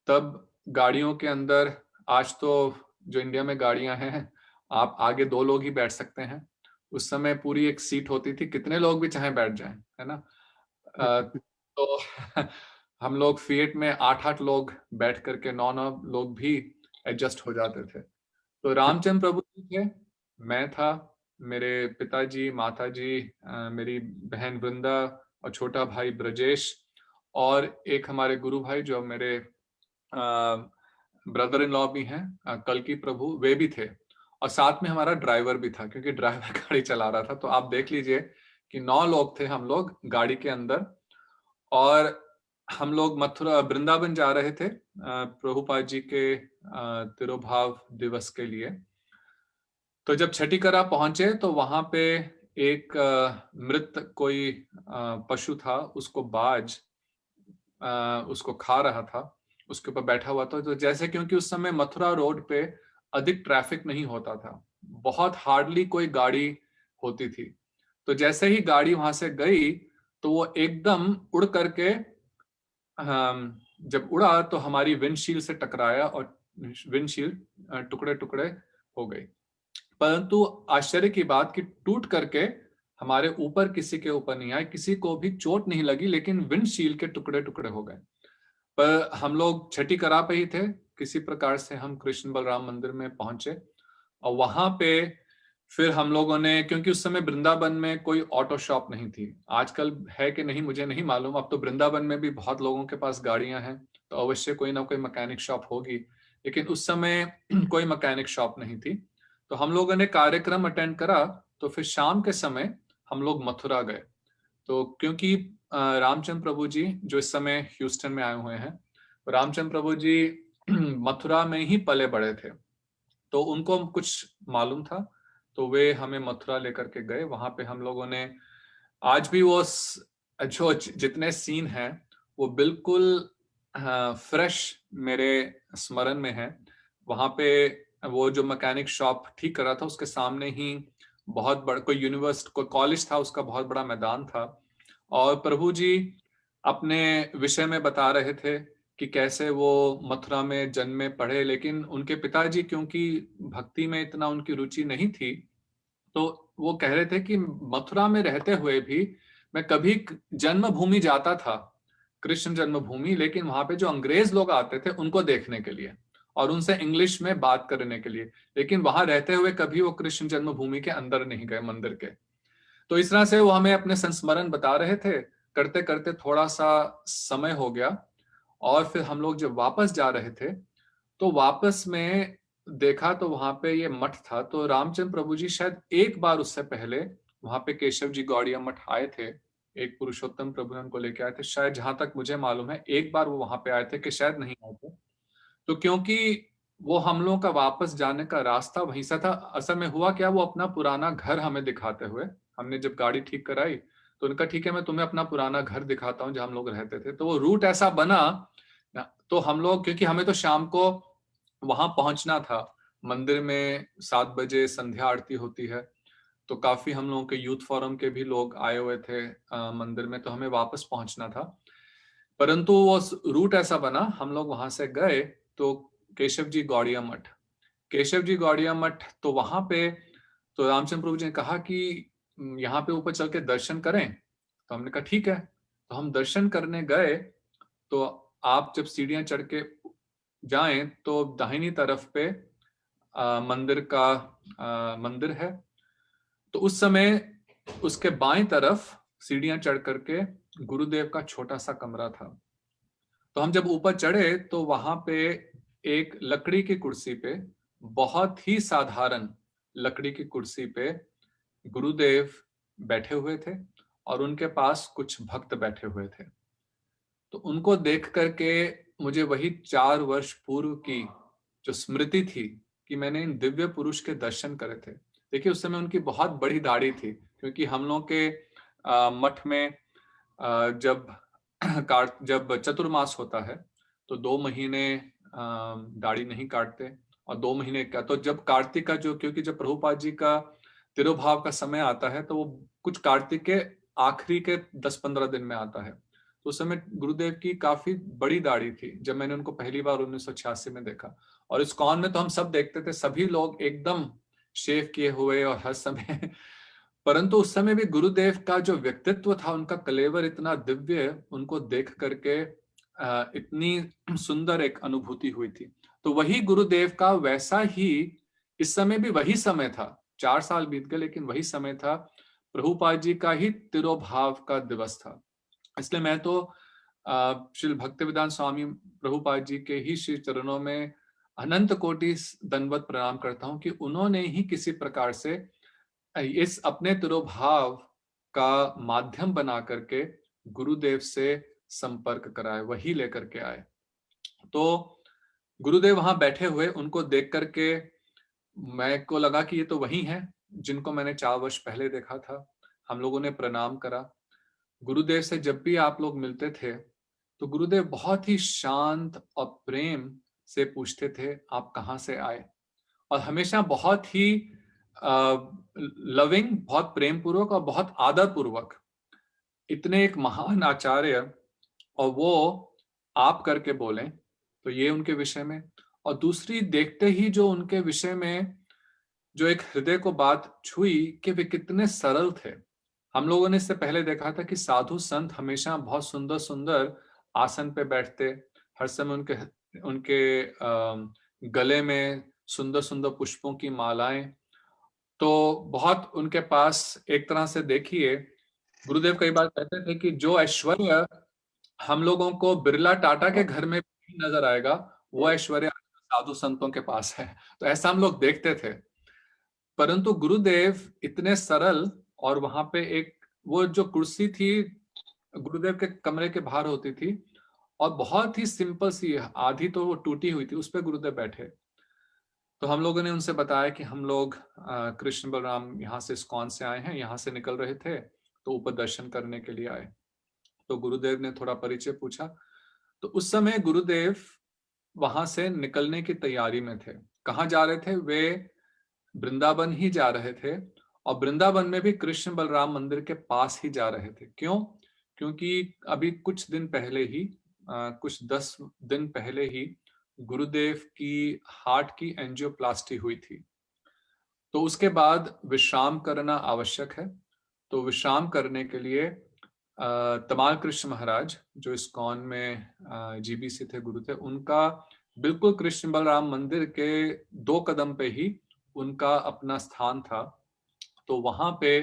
तब गाड़ियों के अंदर, आज तो जो इंडिया में गाड़ियां हैं, आप आगे 2 लोग ही बैठ सकते हैं। उस समय पूरी एक सीट होती थी, कितने लोग भी चाहे बैठ जाएं, है ना। तो हम लोग फिएट में 8-8 लोग बैठ करके 9-9 लोग भी एडजस्ट हो जाते थे। तो रामचंद्र प्रभु जी थे, मैं था, मेरे पिताजी, माताजी, मेरी बहन वृंदा और छोटा भाई ब्रजेश, और एक हमारे गुरु भाई जो मेरे ब्रदर इन लॉ भी हैं, कल्की प्रभु, वे भी थे। और साथ में हमारा ड्राइवर भी था, क्योंकि ड्राइवर गाड़ी चला रहा था। तो आप देख लीजिए कि 9 लोग थे हम लोग गाड़ी के अंदर। और हम लोग मथुरा वृंदावन जा रहे थे प्रभुपाद जी के तिरुभाव दिवस के लिए। तो जब छठीकरा पहुंचे तो वहां पे एक मृत कोई पशु था, उसको बाज उसको खा रहा था, उसके ऊपर बैठा हुआ था। तो जैसे, क्योंकि उस समय मथुरा रोड पे अधिक ट्रैफिक नहीं होता था, बहुत हार्डली कोई गाड़ी होती थी। तो जैसे ही गाड़ी वहां से गई तो वो एकदम उड़ करके जब उड़ा तो हमारी विंडशील्ड से टकराया और विंडशील्ड टुकड़े टुकड़े हो गई। परंतु आश्चर्य की बात कि टूट करके हमारे ऊपर किसी के ऊपर नहीं आई, किसी को भी चोट नहीं लगी, लेकिन विंडशील्ड के टुकड़े टुकड़े हो गए। पर हम लोग छठी करा पे ही थे, किसी प्रकार से हम कृष्ण बलराम मंदिर में पहुंचे। और वहां पे फिर हम लोगों ने, क्योंकि उस समय वृंदावन में कोई ऑटो शॉप नहीं थी, आजकल है कि नहीं मुझे नहीं मालूम, अब तो वृंदावन में भी बहुत लोगों के पास गाड़ियां हैं, तो अवश्य कोई ना कोई मैकेनिक शॉप होगी, लेकिन उस समय कोई मैकेनिक शॉप नहीं थी। तो हम लोगों ने कार्यक्रम अटेंड करा, तो फिर शाम के समय हम लोग मथुरा गए। तो क्योंकि रामचंद्र प्रभु जी जो इस समय ह्यूस्टन में आए हुए हैं, रामचंद्र प्रभु जी मथुरा में ही पले बड़े थे, तो उनको कुछ मालूम था, तो वे हमें मथुरा लेकर के गए। वहां पे हम लोगों ने, आज भी वो जो जितने सीन हैं वो बिल्कुल फ्रेश मेरे स्मरण में है। वहां पे वो जो मैकेनिक शॉप ठीक कर रहा था, उसके सामने ही बहुत बड़ा कोई यूनिवर्सिटी, कोई कॉलेज था, उसका बहुत बड़ा मैदान था। और प्रभु जी अपने विषय में बता रहे थे कि कैसे वो मथुरा में जन्मे पढ़े, लेकिन उनके पिताजी क्योंकि भक्ति में इतना उनकी रुचि नहीं थी, तो वो कह रहे थे कि मथुरा में रहते हुए भी मैं कभी जन्मभूमि जाता था, कृष्ण जन्मभूमि, लेकिन वहां पे जो अंग्रेज लोग आते थे उनको देखने के लिए और उनसे इंग्लिश में बात करने के लिए, लेकिन वहां रहते हुए कभी वो कृष्ण जन्मभूमि के अंदर नहीं गए, मंदिर के। तो इस तरह से वो हमें अपने संस्मरण बता रहे थे। करते करते थोड़ा सा समय हो गया, और फिर हम लोग जब वापस जा रहे थे तो वापस में देखा तो वहां पे ये मठ था। तो रामचंद्र प्रभु जी शायद एक बार उससे पहले वहां पे केशव जी गौड़िया मठ आए थे, एक पुरुषोत्तम प्रभु उनको लेके आए थे शायद, जहां तक मुझे मालूम है एक बार वो वहां पे आए थे, कि शायद नहीं आए थे। तो क्योंकि वो हम लोगों का वापस जाने का रास्ता वहीं से था, असल में हुआ क्या, वो अपना पुराना घर हमें दिखाते हुए, हमने जब गाड़ी ठीक कराई तो उनका ठीक है मैं तुम्हें अपना पुराना घर दिखाता हूँ जहां हम लोग रहते थे। तो वो रूट ऐसा बना, तो हम लोग, क्योंकि हमें तो शाम को वहां पहुंचना था, मंदिर में 7 बजे संध्या आरती होती है, तो काफी हम लोगों के यूथ फोरम के भी लोग आए हुए थे मंदिर में, तो हमें वापस पहुंचना था। परंतु वो रूट ऐसा बना, हम लोग वहां से गए तो केशव जी गौड़िया मठ, केशव जी गौड़िया मठ, तो वहां पे तो रामचंद्र प्रभु जी ने कहा कि यहाँ पे ऊपर चल के दर्शन करें। तो हमने कहा ठीक है, तो हम दर्शन करने गए। तो आप जब सीढ़ियां चढ़ के जाएं तो दाहिनी तरफ पे मंदिर है। तो उस समय उसके बाएं तरफ सीढ़ियां चढ़ करके गुरुदेव का छोटा सा कमरा था। तो हम जब ऊपर चढ़े तो वहां पे एक लकड़ी की कुर्सी पे, बहुत ही साधारण लकड़ी की कुर्सी पे गुरुदेव बैठे हुए थे और उनके पास कुछ भक्त बैठे हुए थे। तो उनको देख करके मुझे वही 4 वर्ष पूर्व की जो स्मृति थी कि मैंने इन दिव्य पुरुष के दर्शन करे थे। देखिए उस समय उनकी बहुत बड़ी दाढ़ी थी, क्योंकि हम लोग के मठ में जब जब चतुर्मास होता है तो 2 महीने दाढ़ी नहीं काटते, और 2 महीने का तो जब कार्तिक का जो, क्योंकि जब प्रभुपाद जी का तिरुभाव का समय आता है तो वो कुछ कार्तिक के आखिरी के 10-15 दिन में आता है। तो उस समय गुरुदेव की काफी बड़ी दाढ़ी थी जब मैंने उनको पहली बार 1986 में देखा। और इस्कॉन में तो हम सब देखते थे, सभी लोग एकदम शेव किए हुए और हर समय परंतु उस समय भी गुरुदेव का जो व्यक्तित्व था, उनका कलेवर इतना दिव्य, उनको देख करके इतनी सुंदर एक अनुभूति हुई थी। तो वही गुरुदेव का वैसा ही इस समय भी वही समय था, 4 साल बीत गए लेकिन वही समय था, प्रभुपाद जी का ही तिरोभाव का दिवस था। इसलिए मैं तो श्री भक्तिवेदांत स्वामी प्रभुपाद जी के ही श्री चरणों में अनंत कोटि दंडवत प्रणाम करता हूं कि उन्होंने ही किसी प्रकार से इस अपने तिरोभाव का माध्यम बना करके गुरुदेव से संपर्क कराए, वही लेकर के आए। तो गुरुदेव वहां बैठे हुए, उनको देख करके मैं को लगा कि ये तो वही हैं जिनको मैंने 4 वर्ष पहले देखा था। हम लोगों ने प्रणाम करा। गुरुदेव से जब भी आप लोग मिलते थे तो गुरुदेव बहुत ही शांत और प्रेम से पूछते थे आप कहाँ से आए, और हमेशा बहुत ही लविंग, बहुत प्रेम पूर्वक और बहुत आदर पूर्वक। इतने एक महान आचार्य और वो आप करके बोलें, तो ये उनके विषय में। और दूसरी, देखते ही जो उनके विषय में जो एक हृदय को बात छुई कि वे कितने सरल थे। हम लोगों ने इससे पहले देखा था कि साधु संत हमेशा बहुत सुंदर सुंदर आसन पे बैठते, हर समय उनके उनके गले में सुंदर सुंदर पुष्पों की मालाएं, तो बहुत उनके पास एक तरह से देखिए, गुरुदेव कई बार कहते थे कि जो ऐश्वर्य हम लोगों को बिरला टाटा के घर में भी नजर आएगा, वो ऐश्वर्य साधु संतों के पास है। तो ऐसा हम लोग देखते थे। परंतु गुरुदेव इतने सरल, और वहां पे एक वो जो कुर्सी थी गुरुदेव के कमरे के बाहर होती थी, और बहुत ही सिंपल सी, आधी तो वो टूटी हुई थी, उस पे गुरुदेव बैठे। तो हम लोगों ने उनसे बताया कि हम लोग कृष्ण बलराम यहाँ से इस्कॉन से आए हैं, यहाँ से निकल रहे थे तो ऊपर दर्शन करने के लिए आए। तो गुरुदेव ने थोड़ा परिचय पूछा। तो उस समय गुरुदेव वहां से निकलने की तैयारी में थे। कहाँ जा रहे थे? वे वृंदावन ही जा रहे थे, और वृंदावन में भी कृष्ण बलराम मंदिर के पास ही जा रहे थे। क्यों? क्योंकि अभी कुछ दिन पहले ही, कुछ 10 दिन पहले ही गुरुदेव की हार्ट की एंजियोप्लास्टी हुई थी। तो उसके बाद विश्राम करना आवश्यक है। तो विश्राम करने के लिए तमाल कृष्ण महाराज, जो इस्कॉन में जीबीसी थे, गुरु थे, उनका बिल्कुल कृष्ण बलराम मंदिर के 2 कदम पे ही उनका अपना स्थान था। तो वहां पे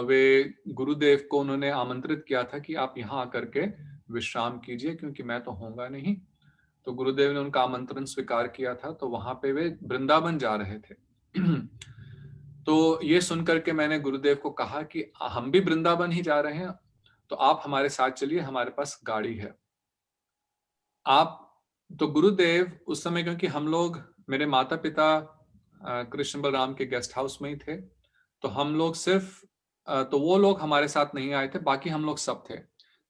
वे गुरुदेव को उन्होंने आमंत्रित किया था कि आप यहाँ आकर के विश्राम कीजिए, क्योंकि मैं तो होऊंगा नहीं। तो गुरुदेव ने उनका आमंत्रण स्वीकार किया था, तो वहां पे वे वृंदावन जा रहे थे। तो ये सुनकर के मैंने गुरुदेव को कहा कि हम भी वृंदावन ही जा रहे हैं, तो आप हमारे साथ चलिए, हमारे पास गाड़ी है। आप तो गुरुदेव उस समय, क्योंकि हम लोग, मेरे माता पिता कृष्ण बलराम के गेस्ट हाउस में ही थे, तो हम लोग सिर्फ तो वो लोग हमारे साथ नहीं आए थे, बाकी हम लोग सब थे।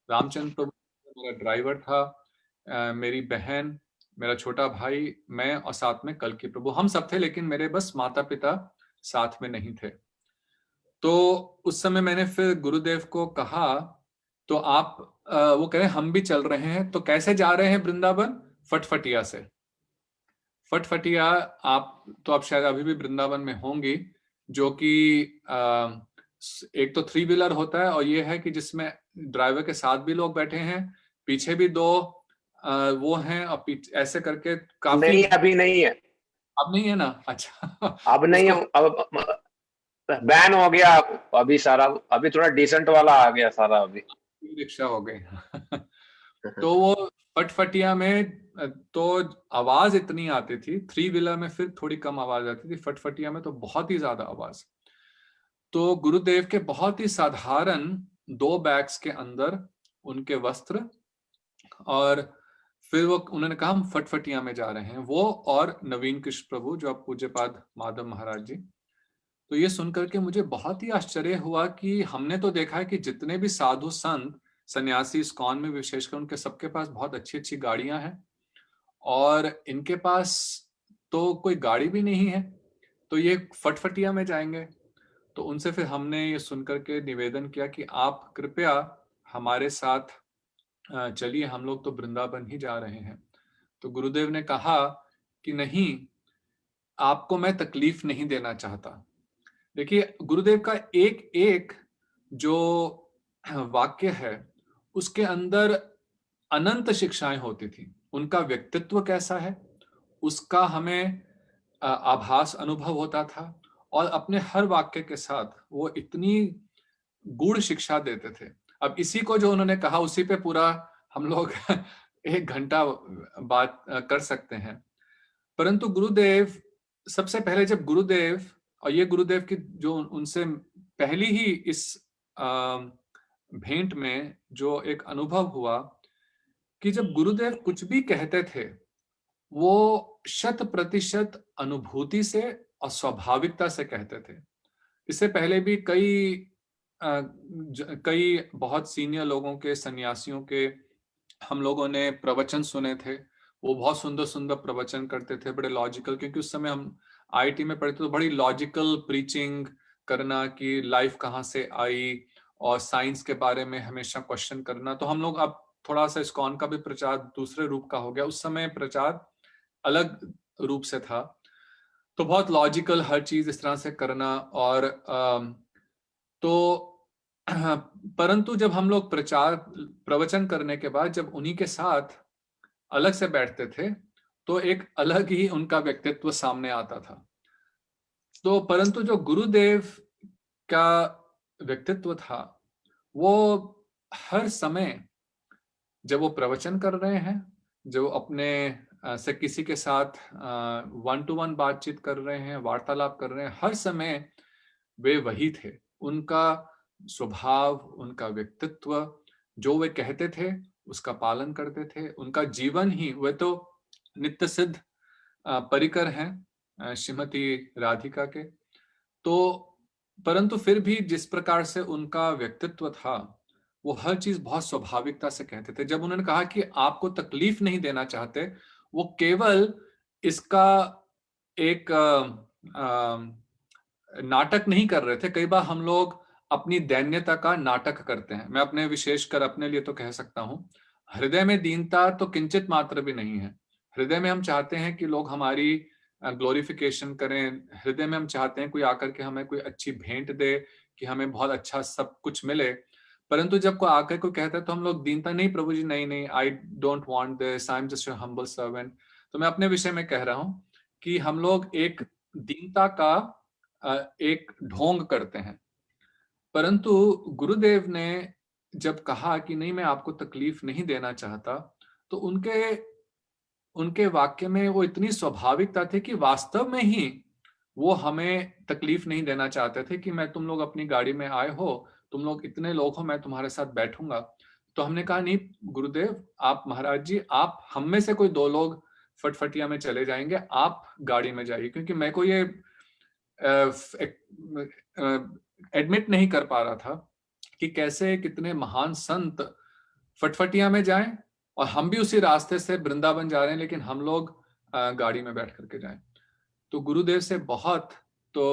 रामचंद्र प्रभु मेरा ड्राइवर था, मेरी बहन, मेरा छोटा भाई, मैं, और साथ में कल्कि प्रभु, हम सब थे, लेकिन मेरे बस माता पिता साथ में नहीं थे। तो उस समय मैंने फिर गुरुदेव को कहा, तो आप वो कह रहे हम भी चल रहे हैं। तो कैसे जा रहे हैं वृंदावन? फटफटिया से। फटफटिया, आप शायद अभी भी वृंदावन में होंगी, जो कि एक तो 3 व्हीलर होता है, और ये है कि जिसमें ड्राइवर के साथ भी लोग बैठे हैं, पीछे भी 2 वो हैं, और ऐसे करके काफी। नहीं, अभी नहीं है। अब नहीं है ना? अच्छा। अब नहीं उसको है, अब बैन हो गया। अभी सारा, अभी थोड़ा डिसेंट वाला आ गया सारा अभी। रिक्शा हो गए। तो वो फटफटिया में तो आवाज इतनी आती थी, 3 व्हीलर में फिर थोड़ी कम आवाज आती थी, फटफटिया में तो बहुत ही ज्यादा आवाज। तो गुरुदेव के बहुत ही साधारण 2 बैग्स के अंदर उनके वस्त्र, और फिर वो उन्होंने कहा हम फटफटिया में जा रहे हैं, वो और नवीन कृष्ण प्रभु, जो अब पूज्यपाद माधव महाराज जी। तो ये सुनकर के मुझे बहुत ही आश्चर्य हुआ कि हमने तो देखा है कि जितने भी साधु संत सन्यासी इस्कॉन में विशेषकर, उनके सबके पास बहुत अच्छी अच्छी गाड़ियां हैं, और इनके पास तो कोई गाड़ी भी नहीं है, तो ये फटफटिया में जाएंगे। तो उनसे फिर हमने ये सुनकर के निवेदन किया कि आप कृपया हमारे साथ चलिए, हम लोग तो वृंदावन ही जा रहे हैं। तो गुरुदेव ने कहा कि नहीं, आपको मैं तकलीफ नहीं देना चाहता। देखिए, गुरुदेव का एक एक जो वाक्य है, उसके अंदर अनंत शिक्षाएं होती थी। उनका व्यक्तित्व कैसा है, उसका हमें आभास अनुभव होता था, और अपने हर वाक्य के साथ वो इतनी गूढ़ शिक्षा देते थे। अब इसी को जो उन्होंने कहा, उसी पे पूरा हम लोग 1 घंटा बात कर सकते हैं। परंतु गुरुदेव, सबसे पहले जब गुरुदेव, और ये गुरुदेव की जो उनसे पहली ही इस भेंट में जो एक अनुभव हुआ, कि जब गुरुदेव कुछ भी कहते थे, वो 100% अनुभूति से और स्वाभाविकता से कहते थे। इससे पहले भी कई बहुत सीनियर लोगों के, सन्यासियों के हम लोगों ने प्रवचन सुने थे। वो बहुत सुंदर सुंदर प्रवचन करते थे, बड़े लॉजिकल, क्योंकि उस समय हम आईआईटी में पढ़ते तो बड़ी लॉजिकल प्रीचिंग करना कि लाइफ कहाँ से आई, और साइंस के बारे में हमेशा क्वेश्चन करना। तो हम लोग, अब थोड़ा सा इस्कॉन का भी प्रचार दूसरे रूप का हो गया, उस समय प्रचार अलग रूप से था। तो बहुत लॉजिकल हर चीज इस तरह से करना, और तो परंतु जब हम लोग प्रवचन करने के बाद जब उन्हीं के साथ अलग से बैठते थे, तो एक अलग ही उनका व्यक्तित्व सामने आता था। तो परंतु जो गुरुदेव का व्यक्तित्व था, वो हर समय जब वो प्रवचन कर रहे हैं, जो अपने से किसी के साथ 1-to-1 बातचीत कर रहे हैं, वार्तालाप कर रहे हैं, हर समय वे वही थे। उनका स्वभाव, उनका व्यक्तित्व, जो वे कहते थे उसका पालन करते थे। उनका जीवन ही, वे तो नित्य सिद्ध परिकर हैं श्रीमती राधिका के। तो परंतु फिर भी जिस प्रकार से उनका व्यक्तित्व था, वो हर चीज बहुत स्वाभाविकता से कहते थे। जब उन्होंने कहा कि आपको तकलीफ नहीं देना चाहते, वो केवल इसका एक नाटक नहीं कर रहे थे। कई बार हम लोग अपनी दैन्यता का नाटक करते हैं। मैं अपने, विशेषकर अपने लिए तो कह सकता हूं, हृदय में दीनता तो किंचित मात्र भी नहीं है। हृदय में हम चाहते हैं कि लोग हमारी ग्लोरिफिकेशन करें। हृदय में हम चाहते हैं कोई आकर के हमें कोई अच्छी भेंट दे, कि हमें बहुत अच्छा सब कुछ मिले। परंतु जब कोई आकर कोई कहता है, तो हम लोग दीनता, नहीं प्रभु जी, नहीं नहीं, I don't want this, I am just a humble servant. तो मैं अपने विषय में कह रहा हूं कि हम लोग एक दीनता का एक ढोंग करते हैं। परंतु गुरुदेव ने जब कहा कि नहीं, मैं आपको तकलीफ नहीं देना चाहता, तो उनके उनके वाक्य में वो इतनी स्वाभाविकता थी कि वास्तव में ही वो हमें तकलीफ नहीं देना चाहते थे, कि मैं, तुम लोग अपनी गाड़ी में आए हो, तुम लोग इतने लोग हो, मैं तुम्हारे साथ बैठूंगा। तो हमने कहा, नहीं गुरुदेव, आप, महाराज जी, आप हम में से कोई 2 लोग फटफटिया में चले जाएंगे, आप गाड़ी में जाइए। क्योंकि मैं को ये एडमिट नहीं कर पा रहा था कि कैसे कितने महान संत फटफटिया में जाएं, और हम भी उसी रास्ते से वृंदावन जा रहे हैं, लेकिन हम लोग गाड़ी में बैठ करके जाएं। तो गुरुदेव से बहुत तो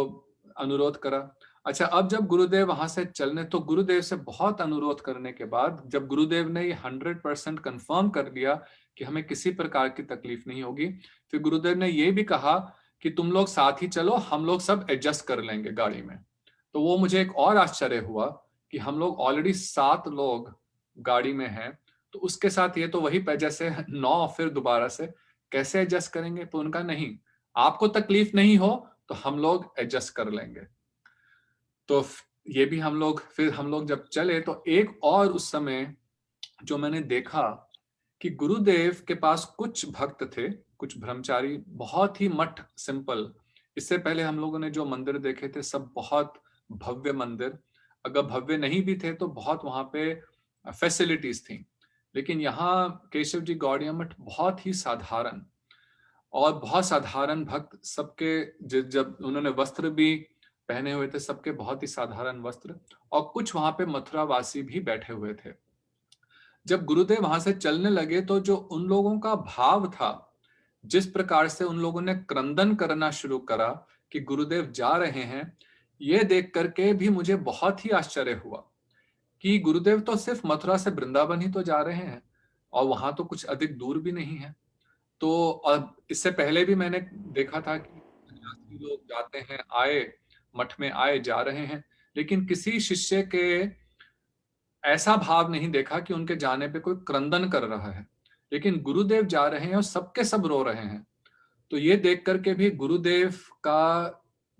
अनुरोध करा। अच्छा, अब जब गुरुदेव वहां से चलने, तो गुरुदेव से बहुत अनुरोध करने के बाद जब गुरुदेव ने ये 100% कंफर्म कर दिया कि हमें किसी प्रकार की तकलीफ नहीं होगी, फिर गुरुदेव ने ये भी कहा कि तुम लोग साथ ही चलो, हम लोग सब एडजस्ट कर लेंगे गाड़ी में। तो वो मुझे एक और आश्चर्य हुआ कि हम लोग ऑलरेडी 7 लोग गाड़ी में हैं, तो उसके साथ ये तो वही जैसे 9 फिर दोबारा से कैसे एडजस्ट करेंगे। तो उनका, नहीं, आपको तकलीफ नहीं हो तो हम लोग एडजस्ट कर लेंगे। तो ये भी फिर हम लोग जब चले, तो एक और उस समय जो मैंने देखा कि गुरुदेव के पास कुछ भक्त थे, कुछ ब्रह्मचारी, बहुत ही मठ, सिंपल। इससे पहले हम लोगों ने जो मंदिर देखे थे, सब बहुत भव्य मंदिर। अगर भव्य नहीं भी थे तो बहुत वहां पे फैसिलिटीज थी। लेकिन यहाँ केशव जी गौड़िया मठ बहुत ही साधारण, और बहुत साधारण भक्त सबके, जब उन्होंने वस्त्र भी पहने हुए थे, सबके बहुत ही साधारण वस्त्र, और कुछ वहां पे मथुरावासी भी बैठे हुए थे। जब गुरुदेव वहां से चलने लगे, तो जो उन लोगों का भाव था, जिस प्रकार से उन लोगों ने क्रंदन करना शुरू करा कि गुरुदेव जा रहे हैं, ये देख करके भी मुझे बहुत ही आश्चर्य हुआ कि गुरुदेव तो सिर्फ मथुरा से वृंदावन ही तो जा रहे हैं और वहां तो कुछ अधिक दूर भी नहीं है। तो अब इससे पहले भी मैंने देखा था कि सन्यासी लोग जाते हैं, आए, मठ में आए, जा रहे हैं, लेकिन किसी शिष्य के ऐसा भाव नहीं देखा कि उनके जाने पे कोई क्रंदन कर रहा है। लेकिन गुरुदेव जा रहे हैं और सबके सब रो रहे हैं। तो ये देख करके भी गुरुदेव का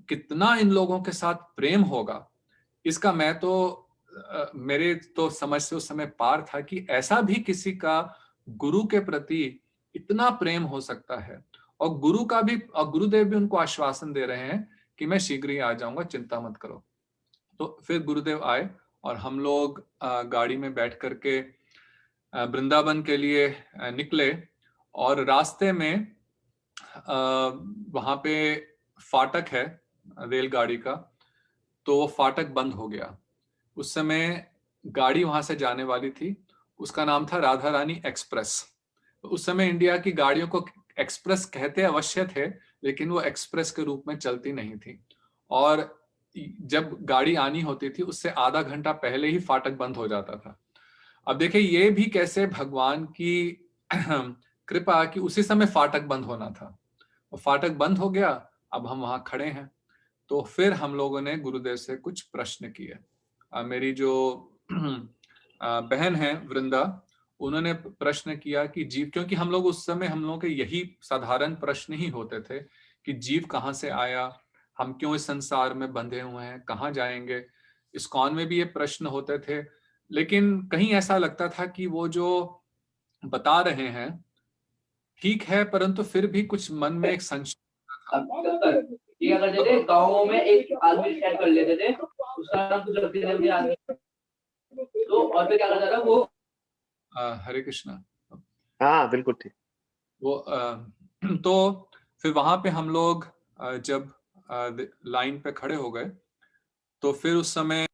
कितना इन लोगों के साथ प्रेम होगा, इसका मैं तो मेरे तो समझ से उस समय पार था कि ऐसा भी किसी का गुरु के प्रति इतना प्रेम हो सकता है। और गुरु का भी, और गुरुदेव भी उनको आश्वासन दे रहे हैं कि मैं शीघ्र ही आ जाऊंगा, चिंता मत करो। तो फिर गुरुदेव आए और हम लोग गाड़ी में बैठ करके वृंदावन के लिए निकले। और रास्ते में वहां पे फाटक है रेलगाड़ी का, तो वो फाटक बंद हो गया। उस समय गाड़ी वहां से जाने वाली थी, उसका नाम था राधा रानी एक्सप्रेस। तो उस समय इंडिया की गाड़ियों को एक्सप्रेस कहते अवश्य थे, लेकिन वो एक्सप्रेस के रूप में चलती नहीं थी। और जब गाड़ी आनी होती थी उससे आधा घंटा पहले ही फाटक बंद हो जाता था। अब देखिए ये भी कैसे भगवान की कृपा कि उसी समय फाटक बंद होना था। और फाटक बंद हो गया, अब हम वहां खड़े हैं। तो फिर हम लोगों ने गुरुदेव से कुछ प्रश्न किए। मेरी जो बहन है वृंदा, उन्होंने प्रश्न किया कि जीव, क्योंकि हम लोग उस समय, हम लोगों के यही साधारण प्रश्न ही होते थे कि जीव कहाँ से आया, हम क्यों इस संसार में बंधे हुए हैं, कहाँ जाएंगे। इस्कॉन में भी ये प्रश्न होते थे, लेकिन कहीं ऐसा लगता था कि वो जो बता रहे हैं ठीक है, परंतु फिर भी कुछ मन में एक संशय था। क्या करते थे, गाँवों में एक आदमी सेट कर लेते थे, उसका नाम कुछ रखते थे अपने आदमी, तो और फिर क्या करता था वो। हरे कृष्णा। हाँ बिल्कुल ठीक। वो तो फिर वहां पे हम लोग जब लाइन पे खड़े हो गए, तो फिर उस समय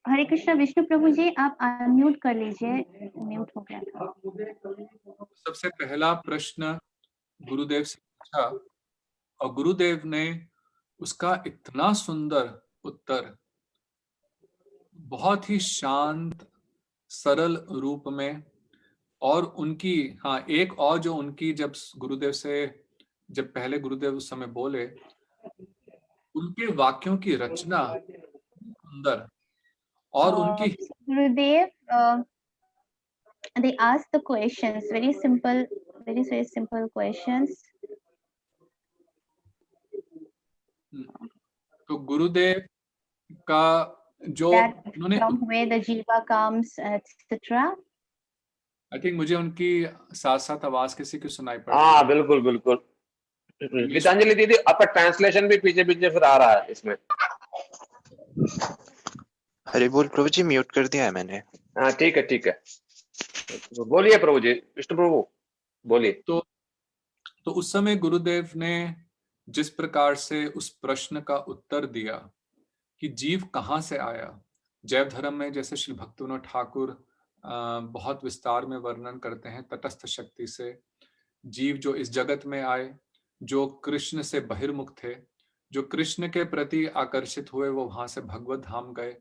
हरे कृष्णा। विष्णु प्रभु जी, आप अनम्यूट कर लीजिए, म्यूट हो गया था। सबसे पहला प्रश्न गुरुदेव से पूछा और गुरुदेव ने उसका इतना सुंदर उत्तर, बहुत ही शांत सरल रूप में। और उनकी, हाँ, एक और जो उनकी, जब गुरुदेव से, जब पहले गुरुदेव उस समय बोले, उनके वाक्यों की रचना सुंदर। और उनकी गुरुदेव, they ask the questions, very simple, very simple questions. तो गुरुदेव का जो उन्होंने, from where the jiva comes, etc. I think मुझे उनकी साथ साथ आवाज किसी की सुनाई पड़ रही हाँ है। बिल्कुल बिल्कुल। गीतांजलि दीदी, आपका ट्रांसलेशन भी पीछे पीछे फिर आ रहा है इसमें। हरि बोल प्रभु जी, म्यूट कर दिया है मैंने। हाँ ठीक है ठीक है, बोलिए प्रभु जी, विष्णु प्रभु बोलिए। तो उस समय गुरुदेव ने जिस प्रकार से उस प्रश्न का उत्तर दिया कि जीव कहाँ से आया, जैव धर्म में जैसे श्री भक्तिविनोद ठाकुर बहुत विस्तार में वर्णन करते हैं, तटस्थ शक्ति से जीव जो इस जगत में आए, जो कृष्ण से बहिर्मुख थे, जो कृष्ण के प्रति आकर्षित हुए, वो वहां से भगवत धाम गए।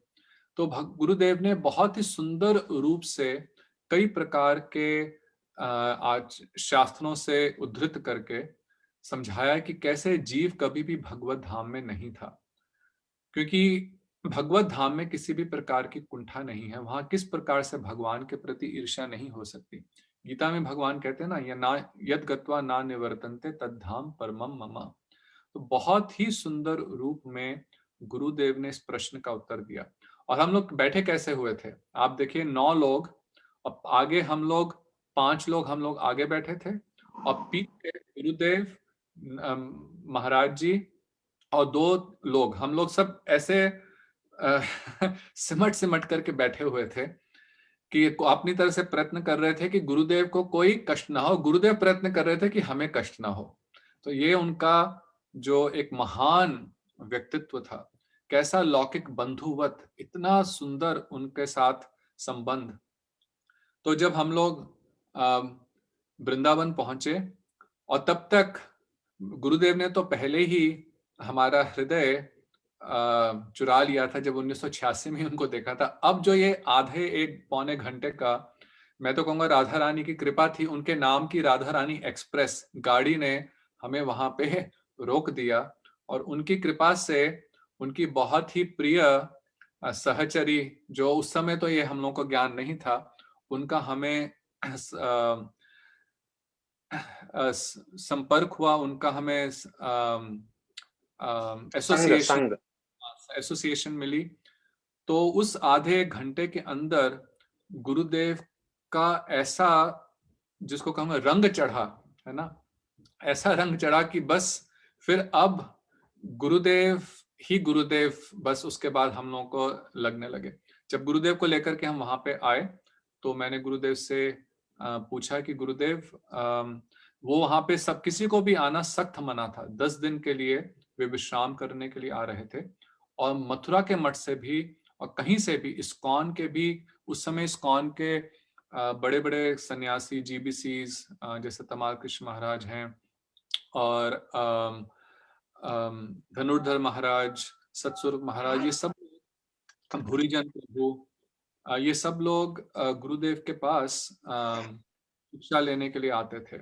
तो गुरुदेव ने बहुत ही सुंदर रूप से कई प्रकार के आज शास्त्रों से उद्धृत करके समझाया कि कैसे जीव कभी भी भगवत धाम में नहीं था, क्योंकि भगवत धाम में किसी भी प्रकार की कुंठा नहीं है। वहां किस प्रकार से भगवान के प्रति ईर्ष्या नहीं हो सकती। गीता में भगवान कहते हैं ना, या ना यद गत्वा ना निवर्तन्ते तद धाम परमम मम। तो बहुत ही सुंदर रूप में गुरुदेव ने इस प्रश्न का उत्तर दिया। और हम लोग बैठे कैसे हुए थे, आप देखिए, 9 लोग, और आगे हम लोग 5 लोग, हम लोग आगे बैठे थे, और पीछे गुरुदेव, महाराज जी और 2 लोग, हम लोग सब ऐसे सिमट सिमट करके बैठे हुए थे कि अपनी तरह से प्रयत्न कर रहे थे कि गुरुदेव को कोई कष्ट ना हो, गुरुदेव प्रयत्न कर रहे थे कि हमें कष्ट ना हो। तो ये उनका जो एक महान व्यक्तित्व था, कैसा लौकिक बंधुवत, इतना सुंदर उनके साथ संबंध। तो जब हम लोग वृंदावन पहुंचे और तब तक गुरुदेव ने तो पहले ही हमारा हृदय चुरा लिया था जब 1986 में उनको देखा था। अब जो ये आधे एक पौने घंटे का, मैं तो कहूँगा राधा रानी की कृपा थी, उनके नाम की राधा रानी एक्सप्रेस गाड़ी ने हमें वहां पे रोक दिया और उनकी कृपा से उनकी बहुत ही प्रिय सहचरी, जो उस समय तो ये हम लोगों को ज्ञान नहीं था, उनका हमें संपर्क हुआ, उनका हमें एसोसिएशन मिली। तो उस आधे घंटे के अंदर गुरुदेव का ऐसा, जिसको कहूँगा रंग चढ़ा, है ना, ऐसा रंग चढ़ा कि बस फिर अब गुरुदेव ही गुरुदेव, बस उसके बाद हम लोगों को लगने लगे। जब गुरुदेव को लेकर के हम वहां पे आए तो मैंने गुरुदेव से पूछा कि गुरुदेव, वो वहां पे सब किसी को भी आना सख्त मना था। 10 दिन के लिए वे विश्राम करने के लिए आ रहे थे और मथुरा के मठ से भी और कहीं से भी, इस्कॉन के भी, उस समय इस्कॉन के बड़े बड़े सन्यासी जीबीसीज जैसे तमाल कृष्ण महाराज हैं और धनुर्धर महाराज, सतस्वरूप महाराज, ये सब भूरीजन प्रभु, ये सब लोग गुरुदेव के पास शिक्षा लेने के लिए आते थे।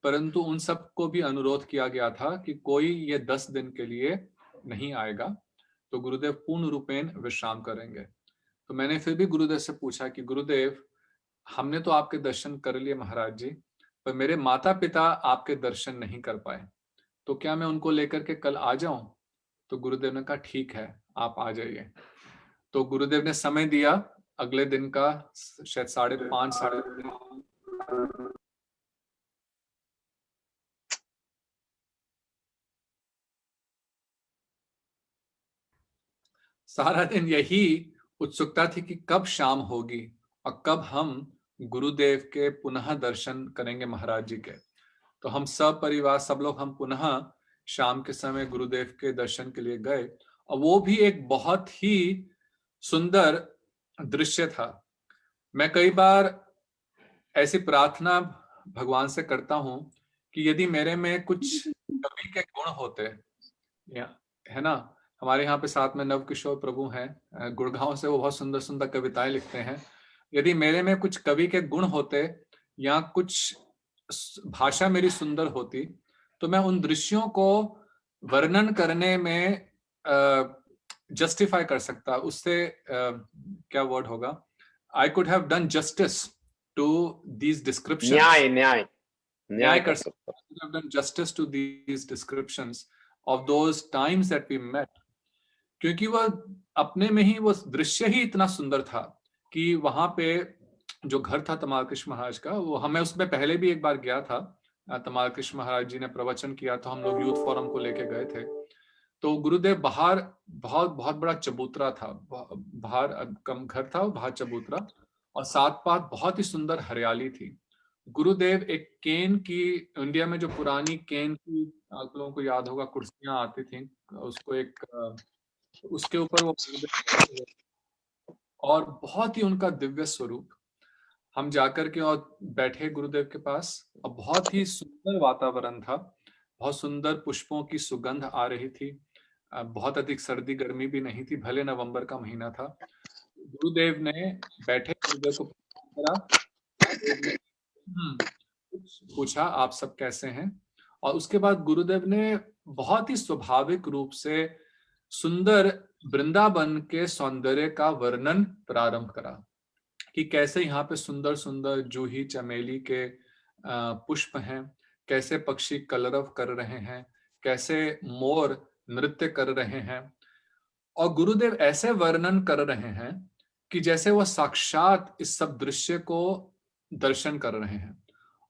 परंतु उन सबको भी अनुरोध किया गया था कि कोई ये 10 दिन के लिए नहीं आएगा, तो गुरुदेव पूर्ण रूपेण विश्राम करेंगे। तो मैंने फिर भी गुरुदेव से पूछा कि गुरुदेव, हमने तो आपके दर्शन कर लिए महाराज जी, पर मेरे माता पिता आपके दर्शन नहीं कर पाए, तो क्या मैं उनको लेकर के कल आ जाऊं? तो गुरुदेव ने कहा ठीक है, आप आ जाइए। तो गुरुदेव ने समय दिया अगले दिन का, शायद 5:30 सारा दिन यही उत्सुकता थी कि कब शाम होगी और कब हम गुरुदेव के पुनः दर्शन करेंगे महाराज जी के। तो हम सब परिवार, सब लोग, हम पुनः शाम के समय गुरुदेव के दर्शन के लिए गए और वो भी एक बहुत ही सुंदर दृश्य था। मैं कई बार ऐसी प्रार्थना भगवान से करता हूं कि यदि मेरे में कुछ कवि के गुण होते, है ना, हमारे यहाँ पे साथ में नव किशोर प्रभु हैं गुड़गांव से, वो बहुत सुंदर सुंदर कविताएं लिखते हैं। यदि मेरे में कुछ कवि के गुण होते या कुछ भाषा मेरी सुंदर होती, तो मैं उन दृश्यों को वर्णन करने में जस्टिफाई कर सकता, उससे क्या वर्ड होगा, I could have done justice to these descriptions, न्याय कर सकता, I could have done justice to these descriptions of those times that we met, क्योंकि वह अपने में ही वो दृश्य ही इतना सुंदर था कि वहां पे जो घर था तमाल कृष्ण महाराज का, वो हमें उसमें पहले भी एक बार गया था, तमाल कृष्ण महाराज जी ने प्रवचन किया तो हम लोग यूथ फोरम को लेके गए थे। तो गुरुदेव बाहर बहुत बड़ा चबूतरा था, बाहर कम घर था, बाहर चबूतरा, और साथ पात बहुत ही सुंदर हरियाली थी। गुरुदेव एक केन की, इंडिया में जो पुरानी केन की, आप लोगों को याद होगा, कुर्सियां आती थी, उसको एक, उसके ऊपर वो, और बहुत ही उनका दिव्य स्वरूप। हम जाकर के और बैठे गुरुदेव के पास और बहुत ही सुंदर वातावरण था, बहुत सुंदर पुष्पों की सुगंध आ रही थी, बहुत अधिक सर्दी गर्मी भी नहीं थी, भले नवंबर का महीना था। गुरुदेव ने बैठे, गुरुदेव को पूछा आप सब कैसे हैं, और उसके बाद गुरुदेव ने बहुत ही स्वाभाविक रूप से सुंदर वृंदावन के सौंदर्य का वर्णन प्रारंभ करा कि कैसे यहाँ पे सुंदर सुंदर जूही चमेली के पुष्प हैं, कैसे पक्षी कलरव कर रहे हैं, कैसे मोर नृत्य कर रहे हैं, और गुरुदेव ऐसे वर्णन कर रहे हैं कि जैसे वह साक्षात इस सब दृश्य को दर्शन कर रहे हैं।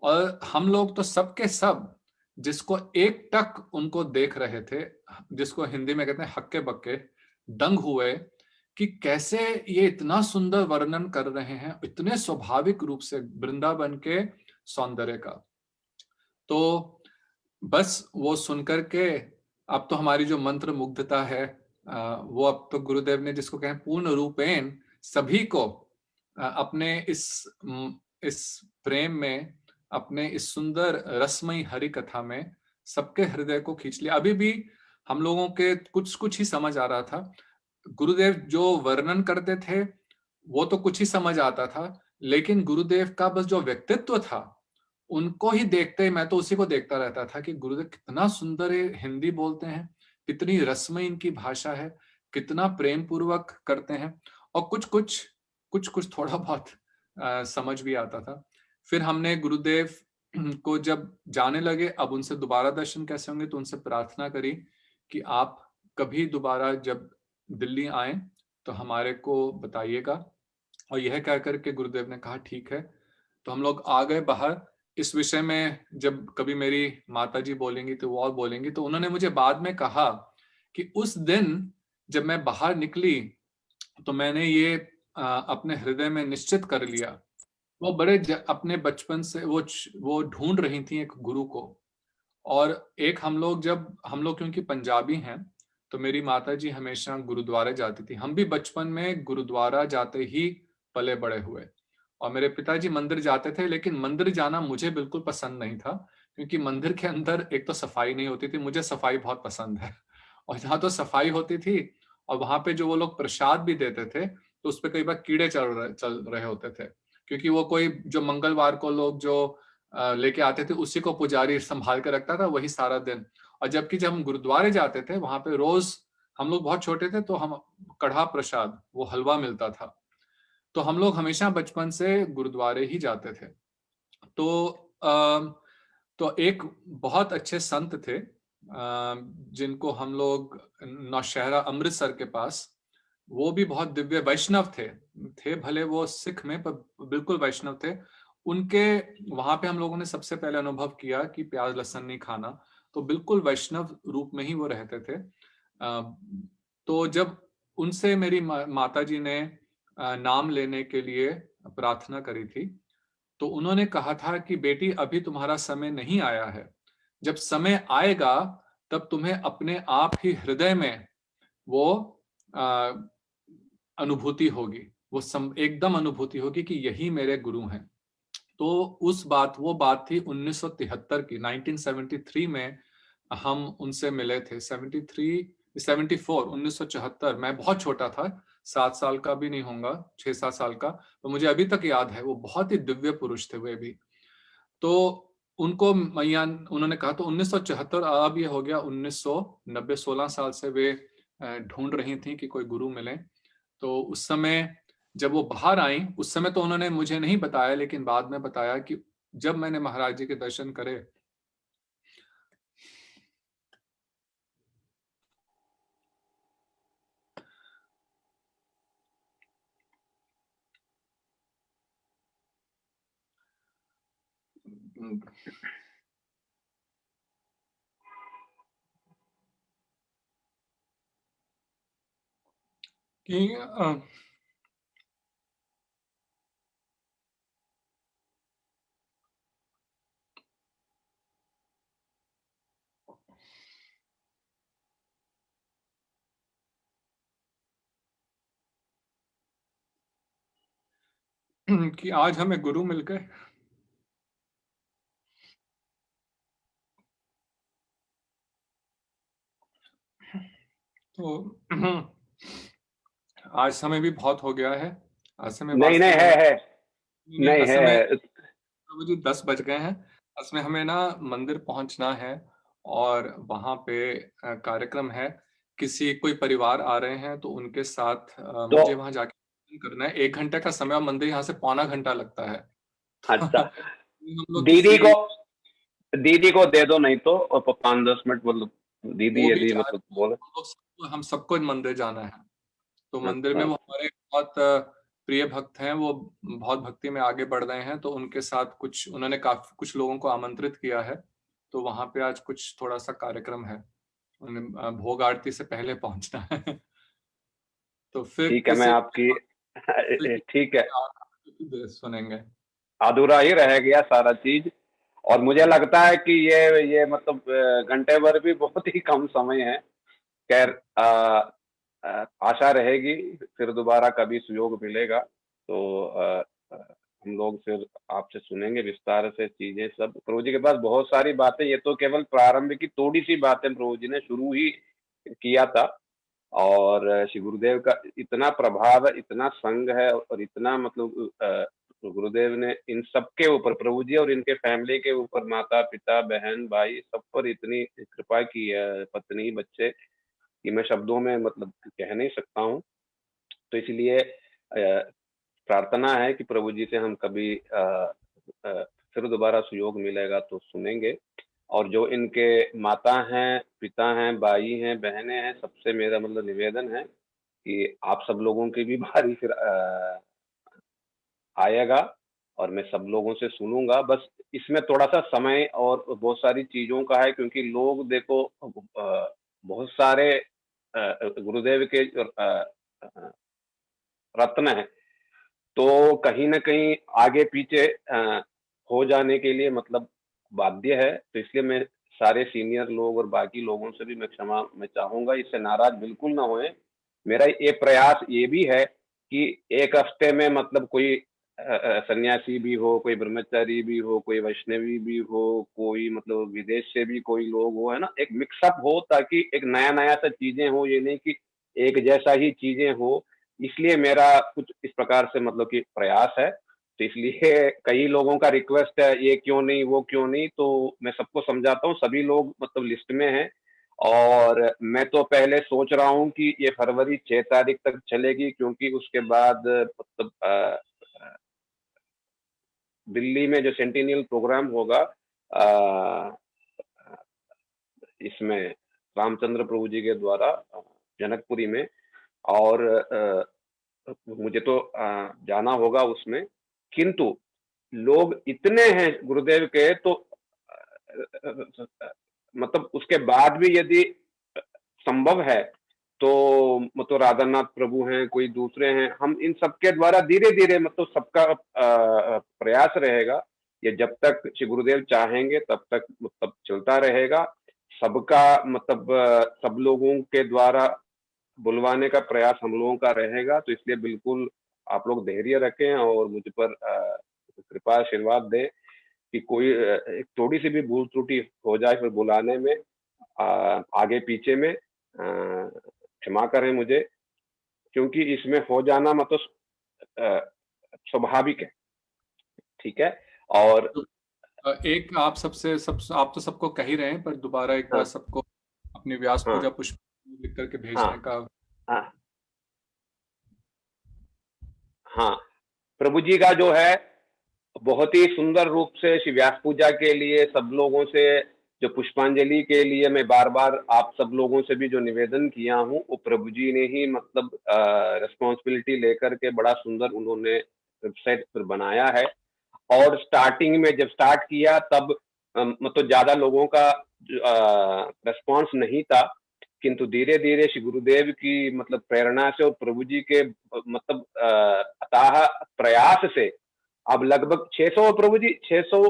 और हम लोग तो सबके सब, जिसको एक टक उनको देख रहे थे, जिसको हिंदी में कहते हैं हक्के बक्के, दंग हुए कि कैसे ये इतना सुंदर वर्णन कर रहे हैं, इतने स्वाभाविक रूप से वृंदावन के सौंदर्य का। तो बस वो सुनकर के अब तो हमारी जो मंत्र मुग्धता है, वो अब तो गुरुदेव ने, जिसको कहें पूर्ण रूपेण, सभी को अपने इस प्रेम में अपने इस सुंदर रसमयी हरि कथा में सबके हृदय को खींच लिया। अभी भी हम लोगों के कुछ कुछ ही समझ आ रहा था। गुरुदेव जो वर्णन करते थे वो तो कुछ ही समझ आता था, लेकिन गुरुदेव का बस जो व्यक्तित्व था उनको ही देखते, मैं तो उसी को देखता रहता था कि गुरुदेव कितना सुंदर हिंदी बोलते हैं, कितनी रसमयी इनकी भाषा है, कितना प्रेम पूर्वक करते हैं, और कुछ कुछ थोड़ा बहुत समझ भी आता था। फिर हमने गुरुदेव को जब जाने लगे, अब उनसे दोबारा दर्शन कैसे होंगे, तो उनसे प्रार्थना करी कि आप कभी दोबारा जब दिल्ली आए तो हमारे को बताइएगा। और यह कह करके गुरुदेव ने कहा ठीक है। तो हम लोग आ गए बाहर। इस विषय में जब कभी मेरी माता जी बोलेंगी तो वो और बोलेंगी। तो उन्होंने मुझे बाद में कहा कि उस दिन जब मैं बाहर निकली तो मैंने ये अपने हृदय में निश्चित कर लिया। वो अपने बचपन से वो ढूंढ रही थी एक गुरु को। और एक हम लोग क्योंकि पंजाबी हैं तो मेरी माता जी हमेशा गुरुद्वारे जाती थी। हम भी बचपन में गुरुद्वारा जाते ही पले बड़े हुए। और मेरे पिताजी मंदिर जाते थे, लेकिन मंदिर जाना मुझे बिल्कुल पसंद नहीं था, क्योंकि मंदिर के अंदर एक तो सफाई नहीं होती थी। मुझे सफाई बहुत पसंद है, और जहाँ तो सफाई होती थी और वहां पे जो वो लोग प्रसाद भी देते थे तो उस पर कई बार कीड़े चल रहे होते थे, क्योंकि वो कोई जो मंगलवार को लोग जो लेके आते थे उसी को पुजारी संभाल के रखता था, वही सारा दिन। और जबकि जब हम गुरुद्वारे जाते थे वहां पे रोज, हम लोग बहुत छोटे थे तो हम कढ़ा प्रसाद, वो हलवा मिलता था, तो हम लोग हमेशा बचपन से गुरुद्वारे ही जाते थे। तो तो एक बहुत अच्छे संत थे जिनको हम लोग नौशहरा अमृतसर के पास, वो भी बहुत दिव्य वैष्णव थे भले वो सिख में, पर बिल्कुल वैष्णव थे। उनके वहां पे हम लोगों ने सबसे पहले अनुभव किया कि प्याज लहसुन नहीं खाना, तो बिल्कुल वैष्णव रूप में ही वो रहते थे। तो जब उनसे मेरी माता जी ने नाम लेने के लिए प्रार्थना करी थी, तो उन्होंने कहा था कि बेटी अभी तुम्हारा समय नहीं आया है, जब समय आएगा तब तुम्हें अपने आप ही हृदय में वो अनुभूति होगी, वो एकदम अनुभूति होगी कि यही मेरे गुरु हैं। तो वो बात थी 1973 की, 1973 में हम उनसे मिले थे। 1974, मैं बहुत छोटा था, 7 साल का भी नहीं होगा, 6-7 साल का। तो मुझे अभी तक याद है, वो बहुत ही दिव्य पुरुष थे वे भी। तो उनको मैया उन्होंने कहा, तो 1974, अब ये हो गया 1990, 16 साल से वे ढूंढ रही थी कि कोई गुरु मिले। तो उस समय जब वो बाहर आई, उस समय तो उन्होंने मुझे नहीं बताया, लेकिन बाद में बताया कि जब मैंने महाराज जी के दर्शन करे, कि कि आज हमें गुरु मिल गए। तो आज समय भी बहुत हो गया है। आज समय नहीं नहीं है नहीं आज समय है 10 बज गए हैं। असमें हमें ना मंदिर पहुंचना है और वहां पे कार्यक्रम है, कोई परिवार आ रहे हैं तो उनके साथ तो मुझे वहां जाके करना है। 1 घंटे का समय, और मंदिर यहाँ से पौना घंटा लगता है। अच्छा, हम लोग दीदी को दे दो, नहीं तो और 5-10 मिनट मतलब दीदी वो भी यदि चाह मतलब बोले। हम सबको मंदिर जाना है। तो मंदिर में अच्छा वो हमारे बहुत प्रिय भक्त हैं, वो बहुत भक्ति में आगे बढ़ रहे हैं, तो उनके साथ उन्होंने काफी कुछ लोगों को आमंत्रित किया है। तो वहां पे आज कुछ थोड़ा सा कार्यक्रम है, उन्हें भोग आरती से पहले पहुंचना है। तो फिर ठीक है, मैं आपकी ठीक है, सुनेंगे। अधूरा ही रह गया सारा चीज। और मुझे लगता है कि ये मतलब घंटे भर भी बहुत ही कम समय है। खैर आशा रहेगी फिर दोबारा कभी सुयोग मिलेगा तो हम लोग फिर आपसे सुनेंगे विस्तार से चीजें सब। प्रभु जी के पास बहुत सारी बातें, ये तो केवल प्रारंभ की थोड़ी सी बातें प्रभु जी ने शुरू ही किया था। और श्री गुरुदेव का इतना प्रभाव है, इतना संग है, और इतना मतलब गुरुदेव ने इन सबके ऊपर, प्रभु जी और इनके फैमिली के ऊपर, माता पिता बहन भाई सब पर इतनी कृपा की है, पत्नी बच्चे, कि मैं शब्दों में मतलब कह नहीं सकता हूँ। तो इसलिए प्रार्थना है कि प्रभु जी से हम कभी फिर दोबारा सुयोग मिलेगा तो सुनेंगे। और जो इनके माता हैं, पिता हैं, भाई हैं, बहनें हैं, सबसे मेरा मतलब निवेदन है कि आप सब लोगों की भी बारी फिर आएगा, और मैं सब लोगों से सुनूंगा। बस इसमें थोड़ा सा समय और बहुत सारी चीजों का है, क्योंकि लोग देखो बहुत सारे गुरुदेव के रत्न है, तो कहीं ना कहीं आगे पीछे हो जाने के लिए मतलब बाध्य है। तो इसलिए मैं सारे सीनियर लोग और बाकी लोगों से भी मैं क्षमा मैं चाहूंगा, इससे नाराज बिल्कुल ना होए। मेरा ये प्रयास ये भी है कि एक हफ्ते में मतलब कोई सन्यासी भी हो, कोई ब्रह्मचारी भी हो, कोई वैष्णवी भी हो, कोई मतलब विदेश से भी कोई लोग हो, है ना, एक मिक्सअप हो, ताकि एक नया नया सा चीजें हो, ये नहीं कि एक जैसा ही चीजें हो। इसलिए मेरा कुछ इस प्रकार से मतलब कि प्रयास है। तो इसलिए कई लोगों का रिक्वेस्ट है, ये क्यों नहीं, वो क्यों नहीं, तो मैं सबको समझाता हूँ, सभी लोग मतलब लिस्ट में हैं। और मैं तो पहले सोच रहा हूँ कि ये फरवरी 6 तारीख तक चलेगी, क्योंकि उसके बाद मतलब दिल्ली में जो सेंटिनियल प्रोग्राम होगा इसमें रामचंद्र प्रभु जी के द्वारा जनकपुरी में, और मुझे तो जाना होगा उसमें। किंतु लोग इतने हैं गुरुदेव के, तो मतलब उसके बाद भी यदि संभव है तो मतलब राधानाथ प्रभु हैं, कोई दूसरे हैं, हम इन सबके द्वारा धीरे धीरे मतलब सबका प्रयास रहेगा। ये जब तक श्री गुरुदेव चाहेंगे तब तक मतलब चलता रहेगा। सबका मतलब सब लोगों के द्वारा बुलवाने का प्रयास हम लोगों का रहेगा। तो इसलिए बिल्कुल आप लोग धैर्य रखें और मुझ पर कृपा आशीर्वाद दें कि कोई एक थोड़ी सी भी भूल त्रुटि हो जाए फिर बुलाने में, आगे पीछे में, क्षमा करें मुझे, क्योंकि इसमें हो जाना मतलब स्वाभाविक है। ठीक है। और एक आप आप तो सबको कह ही रहे हैं, पर दोबारा एक बार सबको अपनी व्यास पूजा पुष्प लिख करके भेजने का। हाँ, प्रभु जी का जो है बहुत ही सुंदर रूप से श्री व्यास पूजा के लिए सब लोगों से जो पुष्पांजलि के लिए मैं बार बार आप सब लोगों से भी जो निवेदन किया हूँ, वो प्रभु जी ने ही मतलब रिस्पॉन्सिबिलिटी लेकर के बड़ा सुंदर उन्होंने वेबसाइट पर बनाया है। और स्टार्टिंग में जब स्टार्ट किया तब मतलब ज्यादा लोगों का रिस्पॉन्स नहीं था, किंतु धीरे धीरे श्री गुरुदेव की मतलब प्रेरणा से और प्रभु जी के मतलब अथाह प्रयास से अब लगभग 600 प्रभु जी 600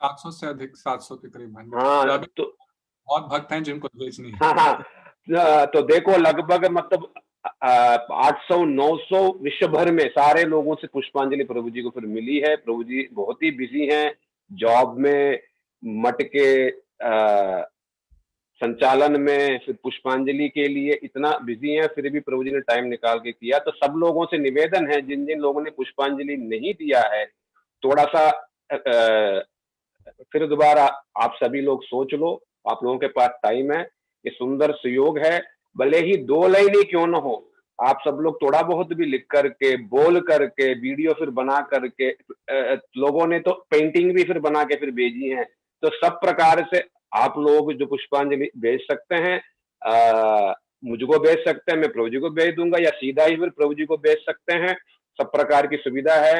700 से अधिक, 700 के करीब। हाँ, तो बहुत भक्त हैं जिनको भेजनी है। हाँ, तो देखो लगभग मतलब 800-900 विश्व भर में सारे लोगों से पुष्पांजलि प्रभु जी को फिर मिली है। प्रभु जी बहुत ही बिजी हैं, जॉब में, मठ के संचालन में, फिर पुष्पांजलि के लिए इतना बिजी है, फिर भी प्रभु जी ने टाइम निकाल के किया। तो सब लोगों से निवेदन है, जिन जिन लोगों ने पुष्पांजलि नहीं दिया है, थोड़ा सा फिर दोबारा आप सभी लोग सोच लो, आप लोगों के पास टाइम है, ये सुंदर सुयोग है। भले ही 2 लाइन ही क्यों ना हो, आप सब लोग थोड़ा बहुत भी लिख करके, बोल करके, वीडियो फिर बना करके, लोगों ने तो पेंटिंग भी फिर बना के फिर भेजी है। तो सब प्रकार से आप लोग जो पुष्पांजलि भेज सकते हैं, मुझको भेज सकते हैं, मैं प्रभु जी को भेज दूंगा, या सीधा ही फिर प्रभु जी को भेज सकते हैं। सब प्रकार की सुविधा है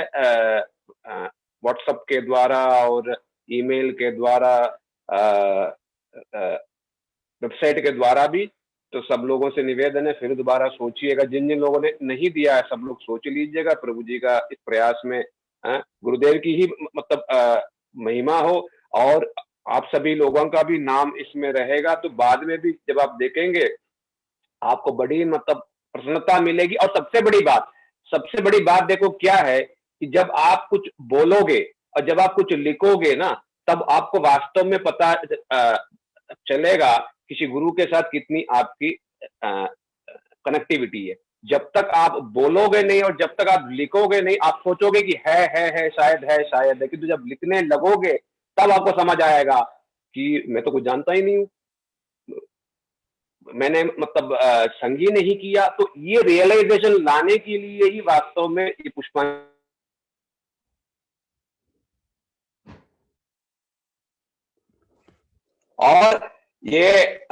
व्हाट्सएप के द्वारा और ईमेल के द्वारा, वेबसाइट के द्वारा भी। तो सब लोगों से निवेदन है, फिर दोबारा सोचिएगा, जिन जिन लोगों ने नहीं दिया है सब लोग सोच लीजिएगा, प्रभु जी का इस प्रयास में गुरुदेव की ही मतलब महिमा हो, और आप सभी लोगों का भी नाम इसमें रहेगा। तो बाद में भी जब आप देखेंगे आपको बड़ी मतलब प्रसन्नता मिलेगी। और सबसे बड़ी बात देखो क्या है कि जब आप कुछ बोलोगे और जब आप कुछ लिखोगे ना, तब आपको वास्तव में पता चलेगा किसी गुरु के साथ कितनी आपकी कनेक्टिविटी है। जब तक आप बोलोगे नहीं और जब तक आप लिखोगे नहीं, आप सोचोगे कि है, शायद है, किंतु जब लिखने लगोगे तब आपको समझ आएगा कि मैं तो कुछ जानता ही नहीं हूँ, मैंने मतलब संगी नहीं किया। तो ये रियलाइजेशन लाने के लिए ही वास्तव में ये पुष्पांजलि और ये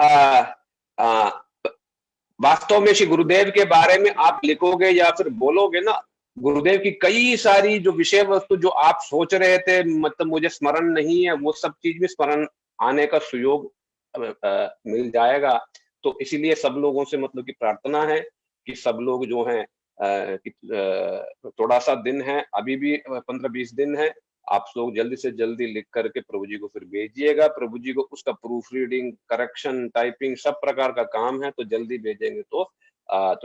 वास्तव में श्री गुरुदेव के बारे में आप लिखोगे या फिर बोलोगे ना, गुरुदेव की कई सारी जो विषय वस्तु जो आप सोच रहे थे, मतलब मुझे स्मरण नहीं है, वो सब चीज में स्मरण आने का सुयोग मिल जाएगा। तो इसीलिए सब लोगों से मतलब की प्रार्थना है कि सब लोग जो हैं थोड़ा सा दिन है, अभी भी 15-20 दिन है, आप लोग जल्दी से जल्दी लिख करके प्रभु जी को फिर भेजिएगा। प्रभु जी को उसका प्रूफ रीडिंग, करेक्शन, टाइपिंग सब प्रकार का काम है, तो जल्दी भेजेंगे तो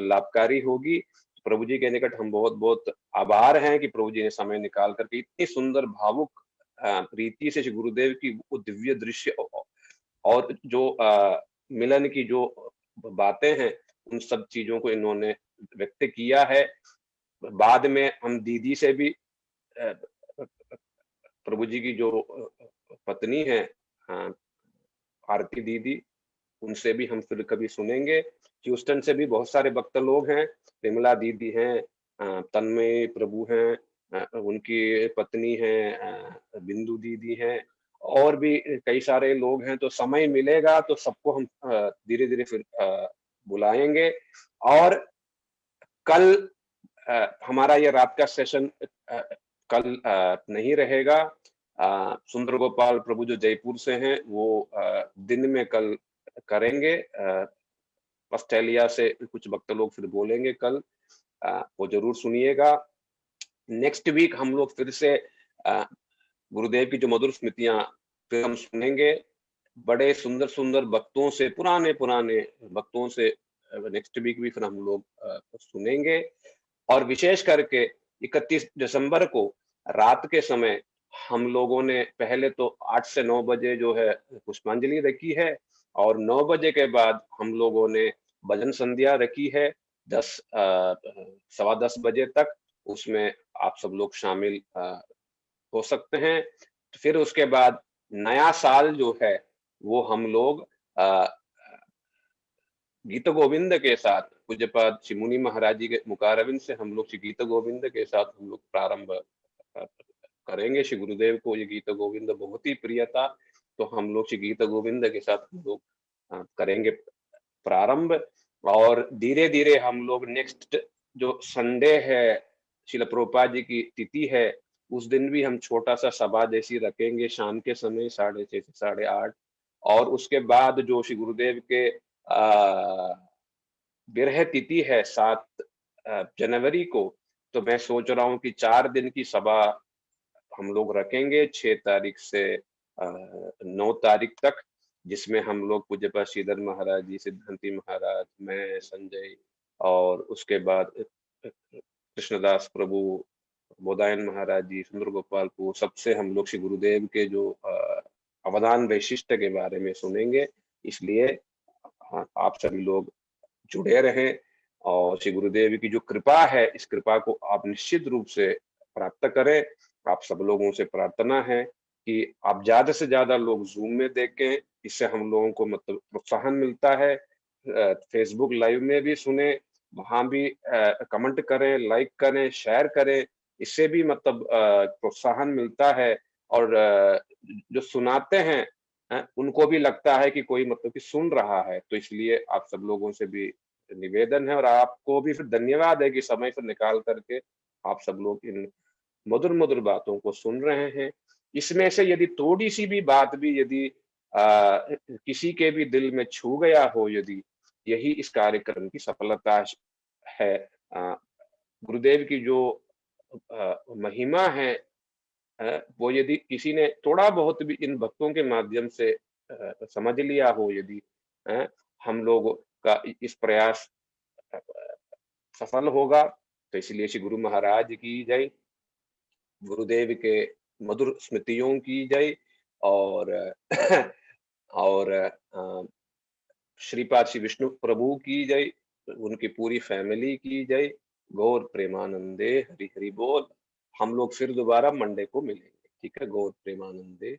लाभकारी होगी। प्रभु जी के निकट हम बहुत बहुत आभार हैं कि प्रभु जी ने समय निकाल करके इतनी सुंदर भावुक रीति से गुरुदेव की वो दिव्य दृश्य और जो मिलन की जो बातें हैं, उन सब चीजों को इन्होंने व्यक्त किया है। बाद में हम दीदी से भी प्रभु जी की जो पत्नी है आरती दीदी, उनसे भी हम फिर कभी सुनेंगे। ह्यूस्टन से भी बहुत सारे भक्त लोग हैं, विमला दीदी हैं, तन्मय प्रभु हैं, उनकी पत्नी हैं बिंदु दीदी हैं, और भी कई सारे लोग हैं। तो समय मिलेगा तो सबको हम धीरे धीरे फिर बुलाएंगे। और कल हमारा ये रात का सेशन कल नहीं रहेगा। सुंदर गोपाल प्रभु जो जयपुर से हैं, वो दिन में कल करेंगे। ऑस्ट्रेलिया से कुछ भक्त लोग फिर बोलेंगे कल, वो जरूर सुनिएगा। नेक्स्ट वीक हम लोग फिर से गुरुदेव की जो मधुर स्मृतियां फिर हम सुनेंगे, बड़े सुंदर सुंदर भक्तों से, पुराने पुराने भक्तों से नेक्स्ट वीक भी फिर हम लोग सुनेंगे। और विशेष करके 31 दिसंबर को रात के समय हम लोगों ने पहले तो 8 से 9 बजे जो है पुष्पांजलि रखी है, और 9 बजे के बाद हम लोगों ने भजन संध्या रखी है 10 सवा 10 बजे तक। उसमें आप सब लोग शामिल हो सकते हैं। तो फिर उसके बाद नया साल जो है वो हम लोग गीत गोविंद के साथ, पूज्यपाद श्री मुनि महाराज जी के मुखारविंद से हम लोग श्री गीत गोविंद के साथ हम लोग प्रारंभ करेंगे। श्री गुरुदेव को ये गीत गोविंद बहुत ही प्रिय था, तो हम लोग श्री गीत गोविंद के साथ हम लोग करेंगे प्रारंभ। और धीरे धीरे हम लोग नेक्स्ट जो संडे है, श्रील प्रभुपाद जी की तिथि है, उस दिन भी हम छोटा सा सभा जैसी रखेंगे शाम के समय 6:30 से 8:30। और उसके बाद जो श्री गुरुदेव के विरह तिथि है 7 जनवरी को, तो मैं सोच रहा हूँ कि 4 दिन की सभा हम लोग रखेंगे 6 तारीख से 9 तारीख तक, जिसमें हम लोग पूज्यपाद श्रीधर महाराज जी, सिद्धांति महाराज, मैं, संजय, और उसके बाद कृष्णदास प्रभु, बोधायन महाराज जी, सुंदर गोपालपुर, सबसे हम लोग श्री गुरुदेव के जो अवदान वैशिष्ट के बारे में सुनेंगे। इसलिए आप सभी लोग जुड़े रहें, और श्री गुरुदेव की जो कृपा है, इस कृपा को आप निश्चित रूप से प्राप्त करें। आप सब लोगों से प्रार्थना है कि आप ज्यादा से ज्यादा लोग जूम में देखें, इससे हम लोगों को मतलब प्रोत्साहन मिलता है। फेसबुक लाइव में भी सुने, वहां भी कमेंट करें, लाइक करें, शेयर करें, इससे भी मतलब प्रोत्साहन मिलता है। और जो सुनाते हैं उनको भी लगता है कि कोई मतलब कि सुन रहा है। तो इसलिए आप सब लोगों से भी निवेदन है, और आपको भी फिर धन्यवाद है कि समय से निकाल करके आप सब लोग इन मधुर मधुर बातों को सुन रहे हैं। इसमें से यदि थोड़ी सी भी बात भी यदि किसी के भी दिल में छू गया हो, यदि यही इस कार्यक्रम की सफलता है। गुरुदेव की जो महिमा है, वो यदि किसी ने थोड़ा बहुत भी इन भक्तों के माध्यम से समझ लिया हो, यदि हम लोगों का इस प्रयास सफल होगा, तो इसलिए श्री गुरु महाराज की जय। गुरुदेव के मधुर स्मृतियों की जय और और श्रीपाद श्री विष्णु प्रभु की जय, उनकी पूरी फैमिली की जय। गौर प्रेमानंदे, हरि हरि बोल। हम लोग फिर दोबारा मंडे को मिलेंगे, ठीक है। गौर प्रेमानंदे।